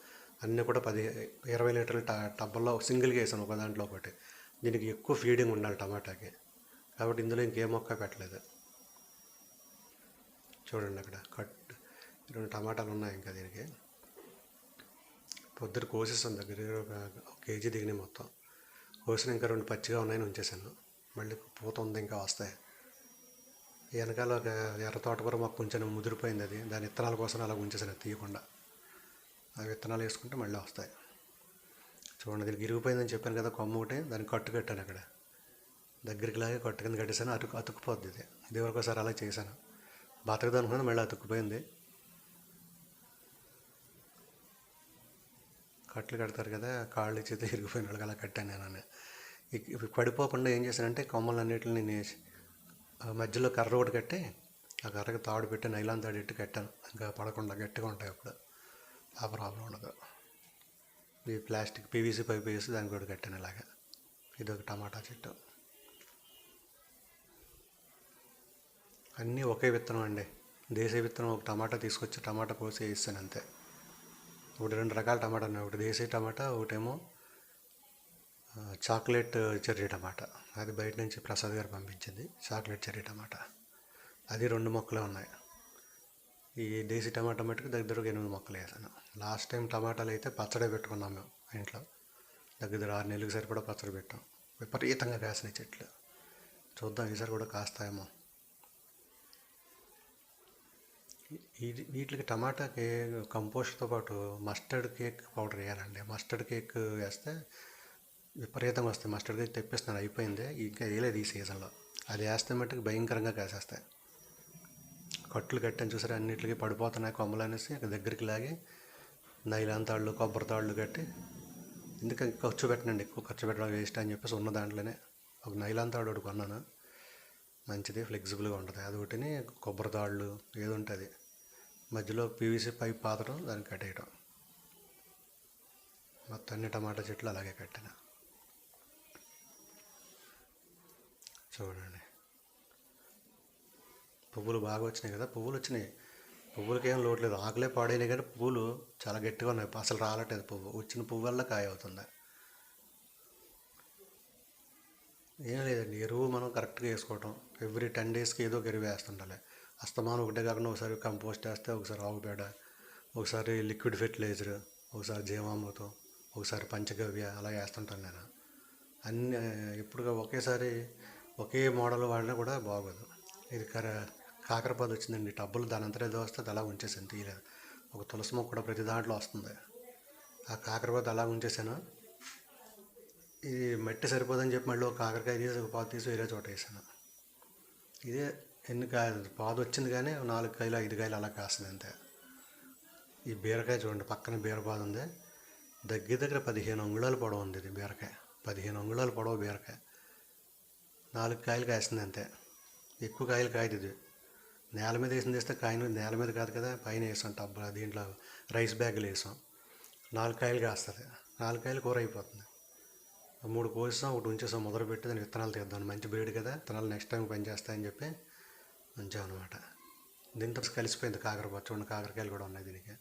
అన్నీ కూడా 10-20 లీటర్ల టబ్బల్లో సింగిల్గా వేసాను, ఒక దాంట్లో ఒకటి. దీనికి ఎక్కువ ఫీడింగ్ ఉండాలి టమాటాకి, కాబట్టి ఇందులో ఇంకే మొక్క పెట్టలేదు. చూడండి అక్కడ 2 టమాటాలు ఉన్నాయి ఇంకా దీనికి. పొద్దున కోసేస్తాను, దగ్గర 1 కేజీ దిగినాయి మొత్తం. కోసిన ఇంకా 2 పచ్చిగా ఉన్నాయని ఉంచేసాను. మళ్ళీ పూత ఉంది, ఇంకా వస్తాయి. వెనకాల ఒక ఎర్ర తోటకూర మొక్క కొంచెం ముదిరిపోయింది, అది దాని విత్తనాల కోసం అలా ఉంచేసాను తీయకుండా. ఆ విత్తనాలు వేసుకుంటే మళ్ళీ వస్తాయి. చూడండి, దీనికి ఇరిగిపోయిందని చెప్పాను కదా కొమ్మ ఒకటి, దానికి కట్టు కట్టాను అక్కడ దగ్గరికి లాగే కట్టు కింద కట్టేసాను. అతుక్కుపోద్ది. ఇది వరకు ఒకసారి అలా చేశాను, బతకదు అనుకున్నాను, మళ్ళీ అతుక్కుపోయింది. కట్లు కడతారు కదా, కాళ్ళు చేతి ఇరిగిపోయిన వాళ్ళకి అలా కట్టాను నేను. ఇవి పడిపోకుండా ఏం చేశానంటే కొమ్మలన్నిటిని నేను మధ్యలో కర్ర ఒకటి కట్టి, ఆ కర్రకి తాడు పెట్టి నైలాన్ తాడు పెట్టి కట్టాను. ఇంకా పడకుండా గట్టిగా ఉంటాయి అప్పుడు, ఆ ప్రాబ్లం ఉండదు. ఈ ప్లాస్టిక్ పీవీసీ పైప్ వేసి దానికి కూడా కట్టాను ఇలాగా. ఇది ఒక టమాటా చెట్టు. అన్నీ ఒకే విత్తనం అండి, దేశీయ విత్తనం. ఒక టమాటా తీసుకొచ్చి టమాటా కోసి వేస్తాను అంతే. ఒకటి 2 రకాల టమాటా ఉన్నాయి, ఒకటి దేశీయ టమాటా, ఒకటేమో చాక్లెట్ చెర్రీ టమాటా. అది బయట నుంచి ప్రసాద్ గారు పంపించింది, చాక్లెట్ చెర్రీ టమాటా. అది 2 మొక్కలే ఉన్నాయి. ఈ దేశీ టమాటా మట్టుకు దగ్గర 8 మొక్కలు వేసాను. లాస్ట్ టైం టమాటాలు అయితే పచ్చడి పెట్టుకున్నాం మేము ఇంట్లో, దగ్గర 6 నెలలకు సరిపడా పచ్చడి పెట్టాం. విపరీతంగా కాసినాయి చెట్లు. చూద్దాం ఈసారి కూడా కాస్తాయేమో. వీటికి టమాటాకి కంపోస్ట్తో పాటు మస్టర్డ్ కేక్ పౌడర్ వేయాలండి. మస్టర్డ్ కేక్ వేస్తే విపరీతంగా వస్తాయి. మస్టర్డ్ కేక్ తెప్పిస్తున్నాను, అయిపోయింది, ఇంకా వేయలేదు ఈ సీజన్లో. అది వేస్తే మట్టుకు భయంకరంగా కాసేస్తాయి. కట్లు కట్టాను చూసారా, అన్నిటికీ పడిపోతున్నాయి కొమ్మలు అనేసి దగ్గరికి లాగి నైలాన్ తాళ్ళు, కొబ్బరి తాళ్ళు కట్టి, ఎందుకంటే ఖర్చు పెట్టనండి, ఎక్కువ ఖర్చు పెట్టడం వేస్ట్ అని చెప్పేసి ఉన్న దాంట్లోనే ఒక నైలాన్ తాడు ఒకటి కొన్నాను, మంచిది, ఫ్లెక్సిబుల్గా ఉంటుంది. అది ఒకటిని కొబ్బరి తాళ్ళు ఏది ఉంటుంది, మధ్యలో పీవీసీ పైప్ పాతడం, దాన్ని కట్టేయటం. మొత్తం అన్ని టమాటా చెట్లు అలాగే కట్టాను. చూడండి, పువ్వులు బాగా వచ్చినాయి కదా, పువ్వులు వచ్చినాయి, పువ్వులకి ఏం లోటు లేదు. ఆకులే పాడైనాయి కానీ పువ్వులు చాలా గట్టిగా ఉన్నాయి, అసలు రాలట్లేదు. వచ్చిన పువ్వు వల్ల కాయ అవుతుంది. ఏం లేదండి, ఎరువు మనం కరెక్ట్గా వేసుకోవటం. ఎవ్రీ 10 డేస్కి ఏదో ఒక ఎరువు వేస్తుండాలి. అస్తమానం ఒకటే కాకుండా ఒకసారి కంపోస్ట్ వేస్తే, ఒకసారి ఆవు పేడ, ఒకసారి లిక్విడ్ ఫెర్టిలైజర్, ఒకసారి జీవామృతం, ఒకసారి పంచగవ్య, అలా వేస్తుంటాను నేను. అన్నీ ఇప్పుడు ఒకేసారి ఒకే మోడల్ వాడినా కూడా బాగోదు. ఇది కాకరపాదు వచ్చిందండి టబ్బులు, దాని అంతా ఏదో వస్తే అది అలా ఉంచేసాను, తీయలేదు. ఒక తులసి మొక్క కూడా ప్రతి దాంట్లో వస్తుంది. ఆ కాకరపాదు అలా ఉంచేసాను. ఇది మట్టి సరిపోదని చెప్పి మళ్ళీ ఒక కాకరకాయ తీసి ఒక పాదు తీసి వేరే చోట వేసాను. ఇదే ఎన్ని కాయలు పాదు వచ్చింది కానీ 4 కాయలు 5 కాయలు అలా కాస్తుంది అంతే. ఈ బీరకాయ చూడండి, పక్కన బీరపాదు ఉంది, దగ్గర 15 అంగుళాలు పొడవు ఉంది. ఇది బీరకాయ 15 అంగుళాలు పొడవు బీరకాయ, 4 కాయలు కాస్తుంది అంతే. ఎక్కువ కాయలు కాయదు ఇది. నేల మీద వేస్తే కాయను నేల మీద కాదు కదా, పైన వేసాం టబ్బు, దీంట్లో రైస్ బ్యాగులు వేసాం. 4 కాయలు కాస్తుంది, 4 కాయలు కూర అయిపోతుంది. 3 కోసాం, ఒకటి ఉంచేసాం, మొదలుపెట్టి దాని విత్తనాలు తీద్దాం, మంచి బ్రీడ్ కదా, విత్తనాలు నెక్స్ట్ టైం పనిచేస్తాయని చెప్పి ఉంచాం అనమాట. దీంతో కలిసిపోయింది కాకరపాదు. చూడండి, కాకరకాయలు కూడా ఉన్నాయి దీనికి.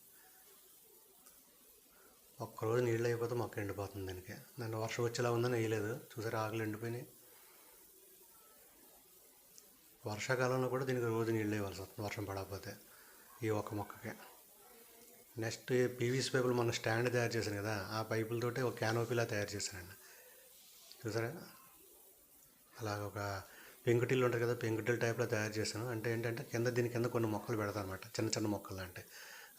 ఒక్కరోజు నీళ్ళు అయిపోతే మొక్క ఎండిపోతుంది దీనికి. నన్ను వర్షం వచ్చేలా ఉందని వేయలేదు, చూసారు ఆకులు ఎండిపోయినాయి. వర్షాకాలంలో కూడా దీనికి రోజు నీళ్ళు వేయవలసి వస్తుంది వర్షం పడకపోతే, ఈ ఒక్క మొక్కకే. నెక్స్ట్ పీవీసీ పైపులు మన స్టాండ్ తయారు చేశాను కదా, ఆ పైపులతోటి ఒక క్యానోపీలా తయారు చేశానండి. చూసారా, అలాగ ఒక పెంకుటిల్లు ఉంటుంది కదా, పెంకుటిల్ టైప్లో తయారు చేశాను. అంటే ఏంటంటే దీని కింద కొన్ని మొక్కలు పెడతాను అనమాట, చిన్న చిన్న మొక్కలు. అంటే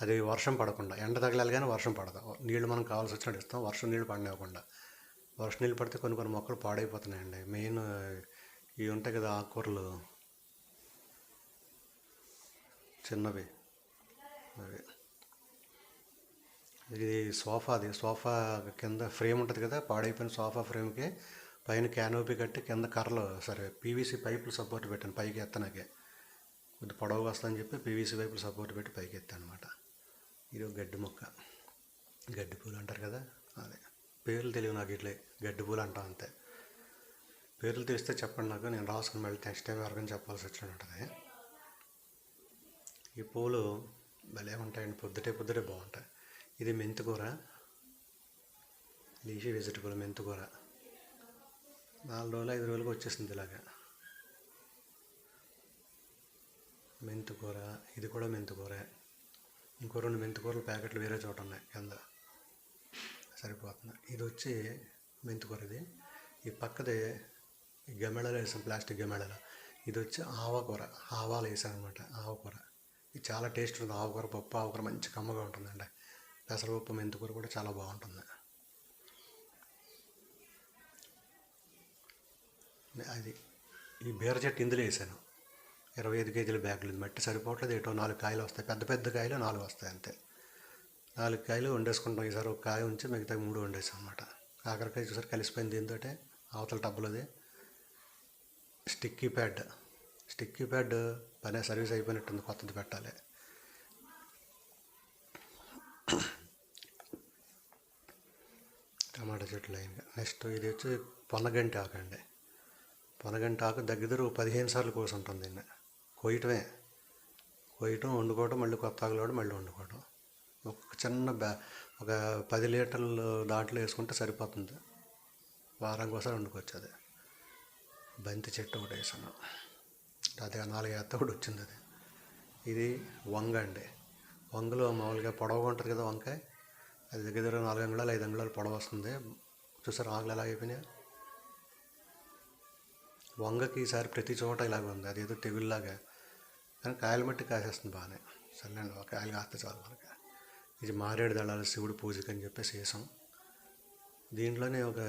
అది వర్షం పడకుండా, ఎండ తగలాలి కానీ వర్షం పడదు. నీళ్ళు మనం కావాల్సి వచ్చినట్టు ఇస్తాం, వర్షం నీళ్ళు పడనివ్వకుండా. వర్షం నీళ్ళు పడితే కొన్ని మొక్కలు పాడైపోతున్నాయండి. మెయిన్ ఇవి ఉంటాయి కదా ఆకుకూరలు, చిన్నవి అవి. ఇది సోఫా కింద ఫ్రేమ్ ఉంటుంది కదా, పాడైపోయిన సోఫా ఫ్రేమ్కి పైన క్యానోపీ కట్టి కింద కర్రలు పీవీసీ పైపులు సపోర్ట్ పెట్టాను పైకి ఎత్తనాకే. కొద్ది పొడవుగా వస్తుందని చెప్పి పీవీసీ పైపులు సపోర్ట్ పెట్టి పైకి ఎత్తాను అనమాట. ఇది ఒక గడ్డి మొక్క, గడ్డి పూలు అంటారు కదా, అదే. పేర్లు తెలియదు నాకు, ఇట్లే గడ్డి పూలు అంటాం అంతే. పేర్లు తెలిస్తే చెప్పండి నాకు, నేను రాసుకుని మళ్ళీ నెక్స్ట్ టైం ఎవరికైనా చెప్పాల్సి వచ్చినట్టు ఉంటుంది. ఈ పూలు భలే ఉంటాయండి, పొద్దుటే బాగుంటాయి. ఇది మెంతికూర, లీఫీ వెజిటబుల్ మెంతికూర. 4 రోజులు 5 రోజులకు వచ్చేసింది ఇలాగా మెంతికూర. ఇది కూడా మెంతికూర. ఇంకో 2 మెంతికూరల ప్యాకెట్లు వేరే చోట ఉన్నాయి కింద, సరిపోతుంది. ఇది వచ్చి మెంతికూర. ఇది ఈ పక్కదే ఈ గమెళలో వేసాను, ప్లాస్టిక్ గమెళలో. ఇది వచ్చి ఆవకూర, ఆవాలు వేసాను అనమాట. ఆవకూర ఇది చాలా టేస్ట్ ఉంటుంది. ఆవకూర పప్పు, ఆవకూర మంచి కమ్మగా ఉంటుందండి. పెసరపప్పు, మెంతికూర కూడా చాలా బాగుంటుంది. అది ఈ బీర చెట్టు ఇందులో వేసాను. 25 కేజీల బ్యాగులు. మట్టి సరిపోవట్లేదు, ఏటో 4 కాయలు వస్తాయి. పెద్ద పెద్ద కాయలు 4 వస్తాయి అంతే. 4 కాయలు వండేసుకుంటాం. ఈసారి ఒక కాయ ఉంచి మిగతా 3 వండేసాం అనమాట. కాకరకాయ చూసారు కలిసిపోయింది దీంతో. అవతల టబ్బులది స్టిక్కీ ప్యాడ్ పనే సర్వీస్ అయిపోయినట్టుంది, కొత్తది పెట్టాలి. టమాటా చెట్లు లైన్గా. నెక్స్ట్ ఇది వచ్చి పొన్నగంటి ఆకు అండి. పొన్నగంటి ఆకు దగ్గర 15 సార్లు కోసి ఉంటుంది. దీన్ని కోయటం, వండుకోవటం, మళ్ళీ కొత్త ఆకులు మళ్ళీ వండుకోవటం. ఒక చిన్న ఒక 10 లీటర్లు దాంట్లో వేసుకుంటే సరిపోతుంది. వారానికి ఒకసారి వండుకోవచ్చు. అది బంతి చెట్టు ఒకటి వేసాను, అది 4 ఏళ్ళ కూడా వచ్చింది. ఇది వంగ అండి. వంగలో మామూలుగా పొడవుగా ఉంటుంది కదా వంకాయ, అది దగ్గర 4 అంగుళాలు 5 అంగుళాలు పొడవు వస్తుంది. చూసారు ఆకులు ఎలా అయిపోయినాయి. వంగకి ఈసారి ప్రతి చోట ఇలాగ ఉంది, అదేదో తెగుల్లాగా. కానీ కాయలు మట్టి కాసేస్తుంది బాగానే. సర్లేండి, ఒక కాయలు కాస్తే చాలు మనకి. ఇది మారేడు దళాలు శివుడు పూజకి అని చెప్పేసి వేసాం. దీంట్లోనే ఒక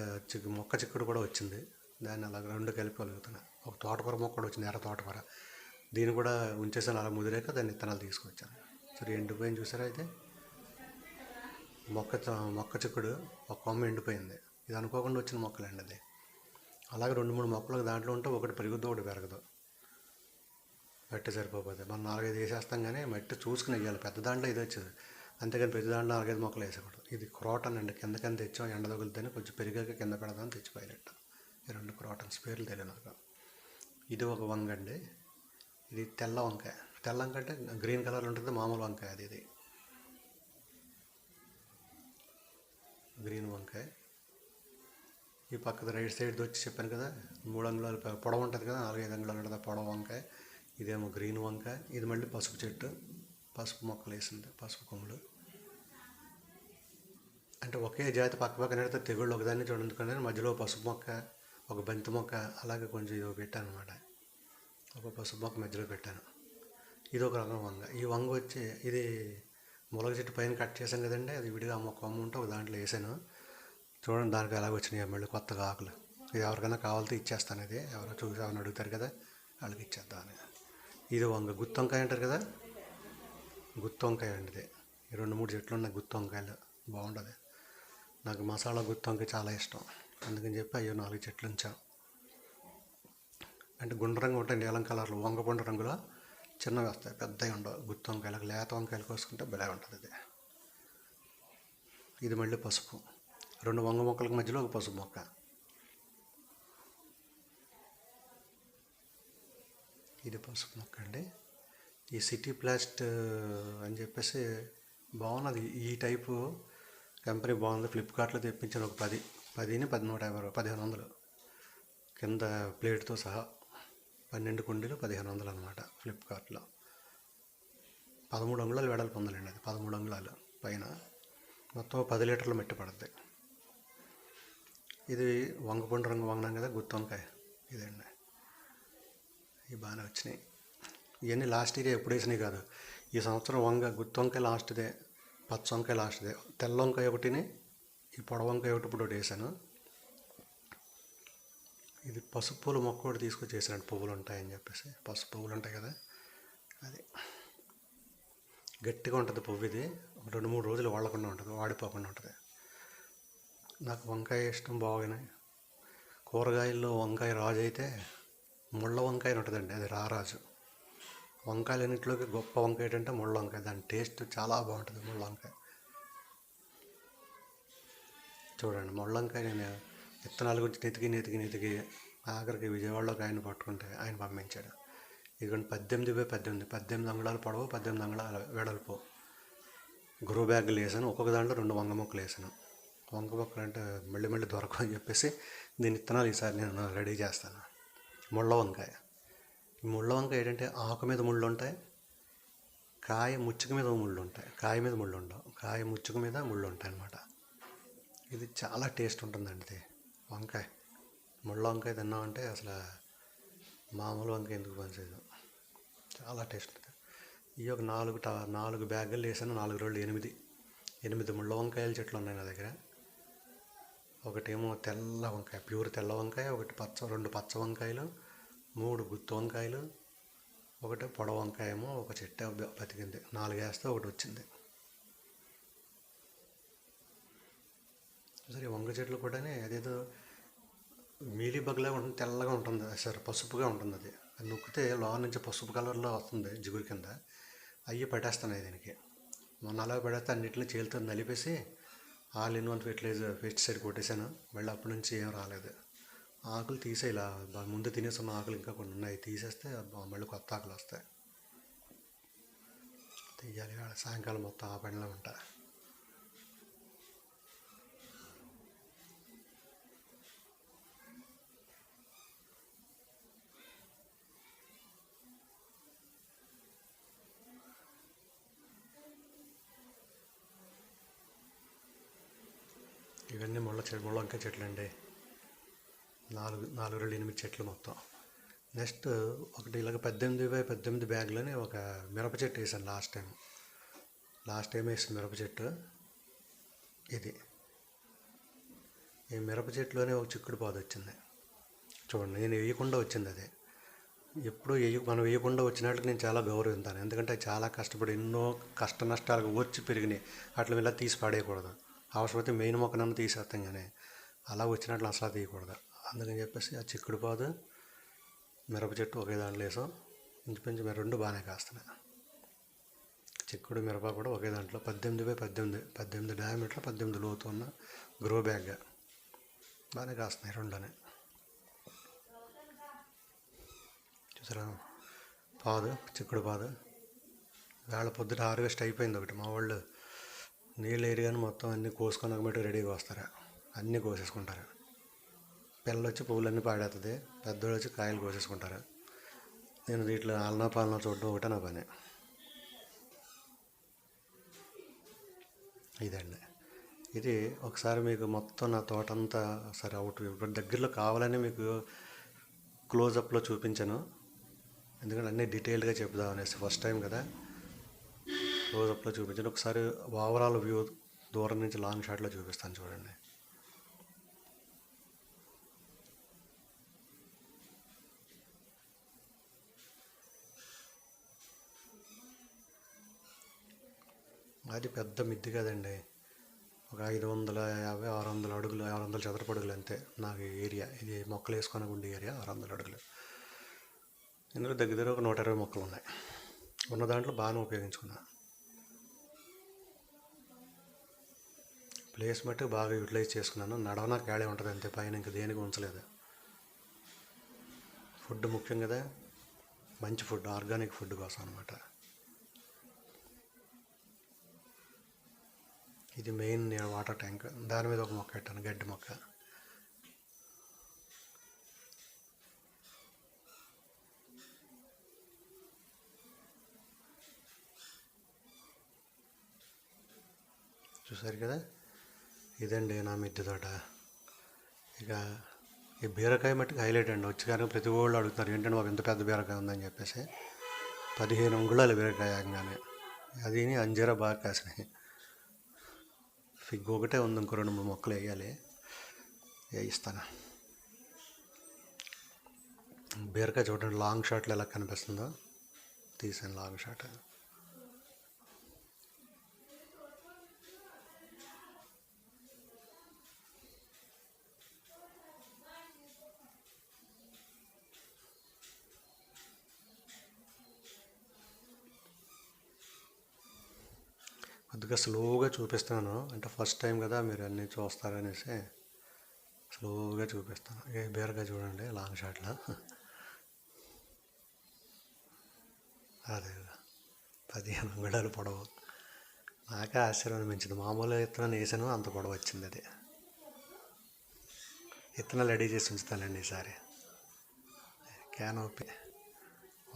మొక్క చిక్కుడు కూడా వచ్చింది. దాన్ని అలాగ 2 కలిపి కలుగుతున్నాయి. ఒక తోటకూర మొక్క కూడా వచ్చింది, ఎర్ర తోటకూర. దీన్ని కూడా ఉంచేసాను, అలా ముదిరాక దాన్ని విత్తనాలు తీసుకొచ్చాను. సరే ఎండిపోయింది చూసారా. అయితే మొక్క చిక్కుడు ఒక కొమ్మ ఎండిపోయింది. ఇది అనుకోకుండా వచ్చిన మొక్కలండి. అది అలాగే 2-3 మొక్కలు దాంట్లో ఉంటే ఒకటి పెరుగుద్దు, ఒకటి పెరగదు. మట్టి సరిపోతుంది. మనం 4-5 వేసేస్తాం, కానీ మట్టి చూసుకుని వేయాలి. పెద్ద దాంట్లో ఇది వచ్చేది, అంతేగాని ప్రతి దాంట్లో 4-5 మొక్కలు వేసేకూడదు. ఇది క్రోటన్ అండి. కిందకని తెచ్చాం, ఎండ తగులుతేనే కొంచెం పెరిగాక కింద పెడదామని తెచ్చి పైలెట్టాం. ఈ 2 క్రోటన్స్ పేర్లు తెలియదు నాకు. ఇది ఒక వంగ అండి. ఇది తెల్ల వంకాయ. తెల్ల వంకాయ అంటే గ్రీన్ కలర్ ఉంటుంది, మామూలు వంకాయ. ఇది గ్రీన్ వంకాయ. ఈ పక్కన రైట్ సైడ్ది వచ్చి చెప్పాను కదా, 3 అంగుళాలు పొడవు ఉంటుంది కదా, 4-5 అంగుళాలు ఉంటుంది పొడవు వంకాయ. ఇదేమో గ్రీన్ వంకాయ. ఇది మళ్ళీ పసుపు చెట్టు, పసుపు మొక్కలు వేసింది, పసుపు కొమ్ములు. అంటే ఒకే జాతి పక్కన పెడితే తెగుళ్ళు ఒకదాన్ని చూడండి. మధ్యలో పసుపు మొక్క, ఒక బంతి మొక్క, అలాగే కొంచెం ఇది పెట్టాను అనమాట. ఒక పసుపు మొక్క మధ్యలో పెట్టాను. ఇది ఒక రకం వంగ. ఈ వంగ వచ్చి ఇది ములగ చెట్టు పైన కట్ చేశాను కదండి, అది విడిగా కొమ్మ ఉంటే ఒక దాంట్లో వేసాను. చూడండి దానికి ఎలాగ వచ్చినాయి మళ్ళీ కొత్తగా ఆకులు. ఇది ఎవరికైనా కావాలితే ఇచ్చేస్తాను. ఇది ఎవరో చూసి ఎవరిని అడుగుతారు కదా, వాళ్ళకి ఇచ్చేద్దామని. ఇది వంగ. గుత్తి వంకాయ అంటారు కదా, గుత్తి వంకాయ అండి. ఇది 2-3 చెట్లు ఉన్నాయి గుత్తి వంకాయలు, బాగుంటుంది. నాకు మసాలా గుత్తి వంకాయ చాలా ఇష్టం, అందుకని చెప్పి అయ్యో 4 చెట్లు ఉంచాం. అంటే గుండ్రంగా ఉంటాయి, నీలం కలర్లో వంగపండు రంగులో చిన్నవి వస్తాయి, పెద్దవి ఉండవు. గుత్తి వంకాయలకు, లేత వంకాయలు కోసుకుంటే భలే ఉంటుంది. ఇది మళ్ళీ పసుపు. 2 వంగ మొక్కలకు మధ్యలో ఒక పసుపు మొక్క. ఇది పసుపు మొక్క అండి. ఈ సిటీ ప్లాస్ట్ అని చెప్పేసి బాగున్నది. ఈ టైపు కంపెనీ బాగుంది. ఫ్లిప్కార్ట్లో తెప్పించాను ఒక 10 150 1500 కింద ప్లేట్తో సహా. 12 కుండీలు 1500 అనమాట. ఫ్లిప్కార్ట్లో 13 అంగుళాలు వెడల్పు ఉందండి. అది 13 అంగుళాలు పైన. మొత్తం 10 లీటర్లు మట్టి పడుద్ది. ఇది వంగపండు రంగు వంగనాం కదా, గుత్తి వంకాయ. ఇదండి, ఇవి బాగానే వచ్చినాయి. ఇవన్నీ లాస్ట్ ఇయర్ ఎప్పుడు వేసినాయి కాదు. ఈ సంవత్సరం గుత్తి వంకాయ లాస్ట్దే, పచ్చ వంకాయ లాస్ట్దే. తెల్ల వంకాయ ఒకటిని, ఈ పొడవ వంకాయ ఇప్పుడు ఒకటి వేసాను. ఇది పసుపు పువ్వులు మొక్క ఒకటి తీసుకొచ్చి వేసాను, పువ్వులు ఉంటాయని చెప్పేసి. పసుపు పువ్వులు ఉంటాయి కదా, అది గట్టిగా ఉంటుంది పువ్వు. ఇది 2-3 రోజులు వాడకుండా ఉంటుంది, వాడిపోకుండా ఉంటుంది. నాకు వంకాయ ఇష్టం బాగానే. కూరగాయల్లో వంకాయ రాజు అయితే ముళ్ళ వంకాయ ఉంటుందండి, అది రారాజు. వంకాయలన్నింటిలోకి గొప్ప వంకాయ ఏంటంటే ముళ్ళ వంకాయ. దాని టేస్ట్ చాలా బాగుంటుంది. ముళ్ళ వంకాయ చూడండి. ముళ్ళ వంకాయ నేను విత్తనాల గురించి నెతికి ఆఖరికి విజయవాడలోకి ఆయన పట్టుకుంటే ఆయన పంపించాడు. ఇదిగోండి 18 అంగుళాలు పొడవు, 18 అంగుళాల వెడల్పు గ్రో బ్యాగులు వేసాను. ఒక్కొక్క దాంట్లో 2 వంగ మొక్కలు వేసాను. వంగ మొక్కలు అంటే మళ్ళీ దొరకవు అని చెప్పేసి దీని విత్తనాలు ఈసారి నేను రెడీ చేస్తాను. ముళ్ళ వంకాయ. ఈ ముళ్ళ వంకాయ ఏంటంటే ఆకు మీద ముళ్ళు ఉంటాయి, కాయ ముచ్చుక మీద ముళ్ళు ఉంటాయి. కాయ మీద ముళ్ళు ఉండవు, కాయ ముచ్చుక మీద ముళ్ళు ఉంటాయి అన్నమాట. ఇది చాలా టేస్ట్ ఉంటుందండి ఇది వంకాయ. ముళ్ళ వంకాయ తిన్నామంటే అసలు మామూలు వంకాయ ఎందుకు పనిచేయదు, చాలా టేస్ట్. ఈ ఒక 4 బ్యాగులు వేసాను. 4 రోజులు 8 ముళ్ళ వంకాయల చెట్లు ఉన్నాయి నా దగ్గర. ఒకటేమో తెల్ల వంకాయ, ప్యూర్ తెల్ల వంకాయ, ఒకటి 2 పచ్చ వంకాయలు, 3 గుత్తి వంకాయలు, ఒకటి పొడవ వంకాయ ఏమో ఒక చెట్టు బతికింది. 4 వేస్తే ఒకటి వచ్చింది. సరే వంక చెట్లు కూడా అదేదో మీలీ బగ్లా ఉంటుంది, తెల్లగా ఉంటుంది, సరే పసుపుగా ఉంటుంది. అది నొక్కితే లోన నుంచి పసుపు కలర్లో వస్తుంది జిగురు కింద. అవి పట్టేస్తున్నాయి దీనికి. మొన్న అలా పడేస్తే అన్నింటిని చేతితో నలిపేసి ఆల్ ఇన్ వన్ పెస్టిసైడ్ కొట్టేశాను. మళ్ళీ అప్పటి నుంచి ఏం రాలేదు. ఆకులు తీసేలా, ముందు తినేస్తున్న ఆకులు ఇంకా కొన్ని ఉన్నాయి, తీసేస్తే మళ్ళీ కొత్త ఆకులు వస్తాయి. తీయాలి. సాయంకాలం మొత్తం ఆ పనిలో ఉంటా. ఇవన్నీ ముళ్ళ వంకాయ చెట్లు అండి. 4 రోజులు 8 చెట్లు మొత్తం. నెక్స్ట్ ఒకటి ఇలాగ 18x18 బ్యాగులని ఒక మిరప చెట్టు వేసాను లాస్ట్ టైం వేసిన మిరప చెట్టు ఇది. ఈ మిరప చెట్టులోనే ఒక చిక్కుడు పాదు వచ్చింది చూడండి. నేను వేయకుండా వచ్చింది అది. ఎప్పుడు మనం వేయకుండా వచ్చినట్లు నేను చాలా గౌరవిస్తాను. ఎందుకంటే చాలా కష్టపడి ఎన్నో కష్ట నష్టాలకు వచ్చి పెరిగినాయి. అట్లా ఇలా తీసి పడేయకూడదు. అవసరమైతే మెయిన్ మొక్కనన్నా తీసేస్తాం, కానీ అలా వచ్చినట్లు అసలు తీయకూడదు. అందుకని చెప్పేసి ఆ చిక్కుడు పాదు మిరప చెట్టు ఒకే దాంట్లో వేసాం. ఇంచుమించు 2 బాగానే కాస్తున్నాయి. చిక్కుడు మిరప కూడా ఒకే దాంట్లో 18x18 డయామీటర్, 18 లోతు ఉన్న గ్రో బ్యాగ్ బాగానే కాస్తున్నాయి 2. చూసారా చిక్కుడు పాదు. వేళ పొద్దుట హార్వెస్ట్ అయిపోయింది ఒకటి. మా వాళ్ళు నీళ్ళు ఏరిగానే మొత్తం అన్నీ కోసుకొని ఒక మీటర్ రెడీగా వస్తారు. అన్నీ కోసేసుకుంటారు. పిల్లలు వచ్చి పువ్వులన్నీ పాడేస్తుంది, పెద్దోళ్ళు వచ్చి కాయలు కోసేసుకుంటారు. నేను వీటిలో ఆలనా పాలనా చూడడం ఒకటే నా పని. ఇదండి. ఇది ఒకసారి మీకు మొత్తం నా తోట అంతా సరే ఇప్పుడు దగ్గరలో కావాలని మీకు క్లోజప్లో చూపించాను. ఎందుకంటే అన్నీ డీటెయిల్డ్గా చెప్దాం అనేసి, ఫస్ట్ టైం కదా క్లోజప్లో చూపించాను. ఒకసారి ఓవరాల్ వ్యూ దూరం నుంచి లాంగ్ షాట్లో చూపిస్తాను చూడండి. అది పెద్ద మిద్ది కదండి. ఒక 550-600 అడుగులు, 600 చదరపు అడుగులు అంతే నాకు ఏరియా. ఇది మొక్కలు వేసుకొని ఉండే ఏరియా 600 అడుగులు. ఇందులో దగ్గర ఒక 120 మొక్కలు ఉన్నాయి. ఉన్న దాంట్లో బాగానే ఉపయోగించుకున్నా. ప్లేస్ మట్టి బాగా యూటిలైజ్ చేసుకున్నాను. నడవనా ఖాళీ ఉంటుంది అంతే, పైన ఇంకా దేనికి ఉంచలేదు. ఫుడ్ ముఖ్యం కదా, మంచి ఫుడ్, ఆర్గానిక్ ఫుడ్ కోసం అనమాట. ఇది మెయిన్ వాటర్ ట్యాంక్. దాని మీద ఒక మొక్క పెట్టాను, గడ్డి మొక్క. చూసారు కదా, ఇదండి నా మిద్దె తోట. ఇక ఈ బీరకాయ మట్టుకు హైలైట్ అండి. వచ్చి కానీ ప్రతి వాళ్ళు అడుగుతున్నారు ఏంటంటే మాకు ఎంత పెద్ద బీరకాయ ఉందని చెప్పేసి. 15 అంగుళాల బీరకాయ ఆగానే. అది అంజీరా బాగా కాసినాయి. ఫిగ్ ఒకటే ఉంది, ఇంకో 2-3 మొక్కలు వేయాలి, వేయిస్తాను. బీరకాయ చూడండి లాంగ్ షాట్లో ఎలా కనిపిస్తుందో తీసాను లాంగ్ షాట్. కొద్దిగా స్లోగా చూపిస్తాను, అంటే ఫస్ట్ టైం కదా మీరు అన్నీ చూస్తారనేసి స్లోగా చూపిస్తాను. ఏ బీరకాయ చూడండి లాంగ్ షాట్లో. అదే 15 అంగుళాలు పొడవు. నాకే ఆశ్చర్యం అనిపించింది. మామూలుగా విత్తనాలు వేసాను, అంత పొడవు వచ్చింది. అది విత్తనాలు రెడీ చేసి ఉంచుతానండి ఈసారి. క్యానోపీ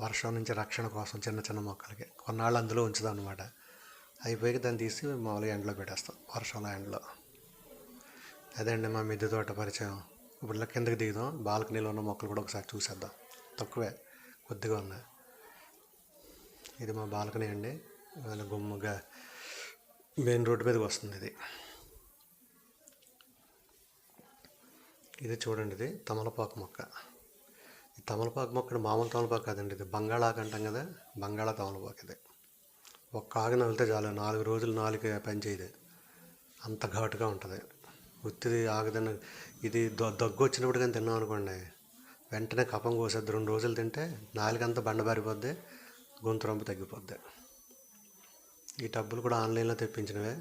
వర్షం నుంచి రక్షణ కోసం చిన్న చిన్న మొక్కలకి కొన్నాళ్ళు అందులో ఉంచుదాం అనమాట. అయిపోయి దాన్ని తీసి మామూలుగా ఎండలో పెట్టేస్తాం, వర్షంలో ఎండలో. అదే అండి మా మిద్దె తోట పరిచయం. ఇప్పుడు ఇలా కిందకి దిగుదాం, బాల్కనీలో ఉన్న మొక్కలు కూడా ఒకసారి చూసేద్దాం. తక్కువే, కొద్దిగా ఉన్నాయి. ఇది మా బాల్కనీ అండి. ఇవాళ గుమ్మగా మెయిన్ రోడ్డు మీదకి వస్తుంది. ఇది చూడండి, ఇది తమలపాకు మొక్క. ఈ తమలపాకు మొక్క మామూలు తమలపాకు కాదండి, ఇది బంగాళాకు అంటాం కదా, బంగాళా తమలపాకు. ఇది ఒక్క ఆకు నవ్వితే చాలు 4 రోజులు నాలుగు పని చేయదు, అంత ఘాటుగా ఉంటుంది. ఉత్తిది ఆగదని. ఇది దగ్గు వచ్చినప్పుడు కానీ తిన్నాం అనుకోండి, వెంటనే కఫం కోసేది. 2 రోజులు తింటే నాలుగంతా బండబారిపోద్ది, గొంతు రొంపు తగ్గిపోద్ది. ఈ టబ్బులు కూడా ఆన్లైన్లో తెప్పించినవే.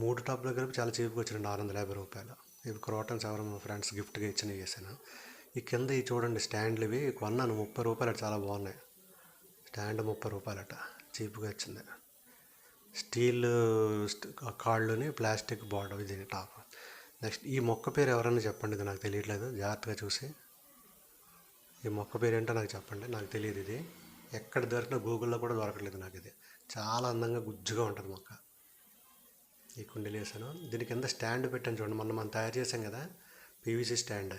3 టబ్బులు కలిపి చాలా చీప్గా వచ్చినాయి, 650 రూపాయలు. ఇవి క్రోటన్స్ ఎవరో మా ఫ్రెండ్స్ గిఫ్ట్గా ఇచ్చినవి చేశాను. ఈ కింద ఇవి చూడండి, స్టాండ్లు. ఇవి కొన్నాను 30 రూపాయలు, చాలా బాగున్నాయి. స్టాండ్ 30 రూపాయలట, చీప్గా వచ్చింది. స్టీల్ కాళ్ళుని ప్లాస్టిక్ బార్డర్, ఇది టాప్. నెక్స్ట్ ఈ మొక్క పేరు ఎవరన్నా చెప్పండి, ఇది నాకు తెలియట్లేదు, జాగ్రత్తగా చూసి. ఈ మొక్క పేరు ఏంటో నాకు చెప్పండి, నాకు తెలియదు. ఇది ఎక్కడ దొరికినా గూగుల్లో కూడా దొరకట్లేదు నాకు. ఇది చాలా అందంగా గుజ్జుగా ఉంటుంది మొక్క. ఈ కుండీలు వేసాను. దీని కింద స్టాండ్ పెట్టాను చూడండి, మనం తయారు చేసాం కదా పీవీసీ స్టాండ్,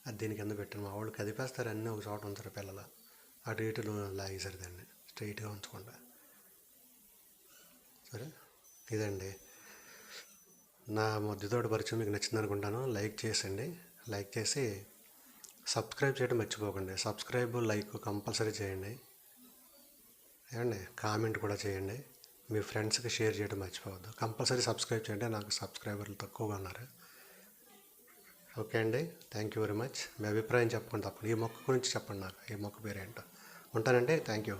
అది దీని కింద పెట్టాను. మా వాళ్ళు కదిపేస్తారు, అన్నీ ఒక చోట ఉంచారు పిల్లలు. అటు ఇటు లాగేసారు దాన్ని, స్ట్రైట్గా ఉంచకుండా. సరే, ఇదండి నా మొద్దుతోటి పరిచయం. మీకు నచ్చింది అనుకుంటాను. లైక్ చేసండి, లైక్ చేసి సబ్స్క్రైబ్ చేయడం మర్చిపోకండి. సబ్స్క్రైబ్, లైక్ కంపల్సరీ చేయండి. ఏమండి, కామెంట్ కూడా చేయండి. మీ ఫ్రెండ్స్కి షేర్ చేయడం మర్చిపోవద్దు. కంపల్సరీ సబ్స్క్రైబ్ చేయండి, నాకు సబ్స్క్రైబర్లు తక్కువగా ఉన్నారు. ఓకే అండి, థ్యాంక్ యూ వెరీ మచ్. మీ అభిప్రాయం చెప్పండి తప్పకుండా. ఈ మొక్క గురించి చెప్పండి నాకు, ఈ మొక్క పేరు ఏంటో. ఉంటానండి, థ్యాంక్ యూ.